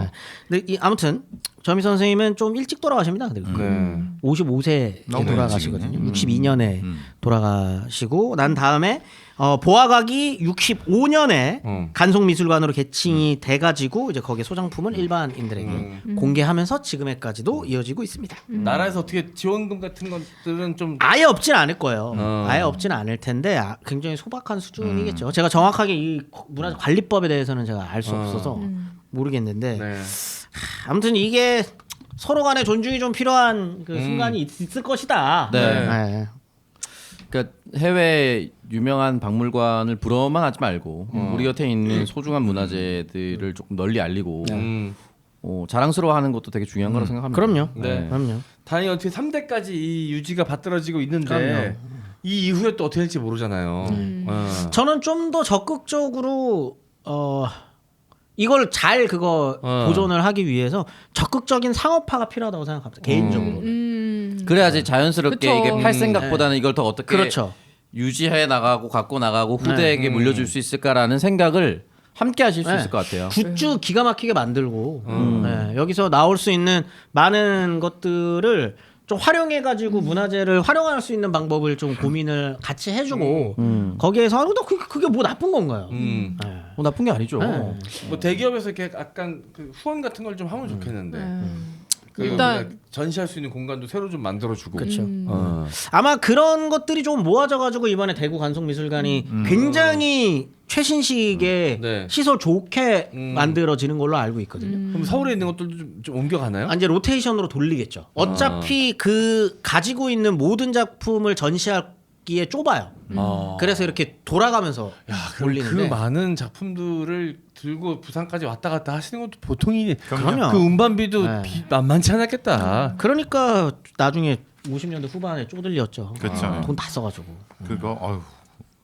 네. 근데 아무튼 전미 선생님은 좀 일찍 돌아가십니다. 그리고 네. 55세에 너무 돌아가시거든요. 일찍이네. 62년에 돌아가시고 난 다음에 보아각이 65년에 간송미술관으로 개칭이 돼가지고 이제 거기에 소장품을 일반인들에게 공개하면서 지금에까지도 이어지고 있습니다. 나라에서 어떻게 지원금 같은 것들은 좀 아예 없진 않을 거예요. 어. 아예 없진 않을 텐데 굉장히 소박한 수준이겠죠. 제가 정확하게 이 문화관리법에 대해서는 제가 알 수 없어서 모르겠는데 네. 아무튼 이게 서로 간의 존중이 좀 필요한 그 순간이 있을 것이다. 네. 네. 그러니까 해외 유명한 박물관을 부러워만 하지 말고 우리 곁에 있는 소중한 문화재들을 조금 널리 알리고 자랑스러워하는 것도 되게 중요한 거라고 생각합니다. 그럼요. 네. 그럼요. 다행히 어떻게 3대까지 이 유지가 받들어지고 있는데 이 이후에 또 어떻게 될지 모르잖아요. 저는 좀 더 적극적으로 이걸 잘 보존을 하기 위해서 적극적인 상업화가 필요하다고 생각합니다. 개인적으로. 그래야지 자연스럽게 그쵸. 이게 팔 생각보다는 이걸 더 어떻게 그렇죠. 유지해 나가고 갖고 나가고 후대에게 물려줄 수 있을까라는 생각을 함께 하실 수 네. 있을 것 같아요. 굿즈 기가 막히게 만들고 네, 여기서 나올 수 있는 많은 것들을 좀 활용해가지고 문화재를 활용할 수 있는 방법을 좀 고민을 같이 해주고 거기에서 그게 뭐 나쁜 건가요? 음. 네. 나쁜 게 아니죠. 네. 뭐 대기업에서 이렇게 약간 그 후원 같은 걸 좀 하면 좋겠는데. 그 일단- 일단 전시할 수 있는 공간도 새로 좀 만들어주고. 그렇죠. 어. 그런 것들이 좀 모아져가지고 이번에 대구 관송미술관이 굉장히 최신식의 네. 시설 좋게 만들어지는 걸로 알고 있거든요. 그럼 서울에 있는 것들도 좀 옮겨가나요? 이제 로테이션으로 돌리겠죠. 어차피 그 가지고 있는 모든 작품을 전시하기에 좁아요. 그래서 이렇게 돌아가면서 그럼 올리는데 그 많은 작품들을 들고 부산까지 왔다 갔다 하시는 것도 보통이 그럼요. 그 운반비도 네. 만만치 않았겠다. 그러니까 나중에 50년대 후반에 쪼들렸죠. 그렇죠. 돈 다 써가지고. 그거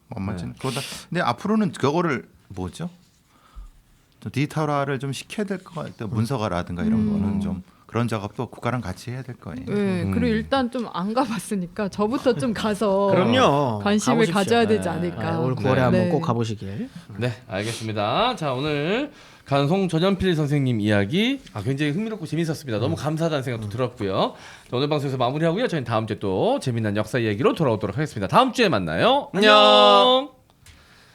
만만치 그러다. 근데 앞으로는 그거를 뭐죠? 좀 디지털화를 좀 시켜야 될 것 같아요. 문서가라든가 이런 거는 좀 그런 작업도 국가랑 같이 해야 될 거예요. 네, 그리고 일단 좀 안 가봤으니까 저부터 좀 가서 그럼요. 관심을 가보십시오. 가져야 되지 네. 않을까. 올 9월에 네. 한번 네. 꼭 가보시길. 네, 알겠습니다. 자, 오늘 간송 전현필 선생님 이야기 굉장히 흥미롭고 재밌었습니다. 너무 감사하다는 생각도 들었고요. 자, 오늘 방송에서 마무리하고요. 저희는 다음 주에 또 재미난 역사 이야기로 돌아오도록 하겠습니다. 다음 주에 만나요. 안녕.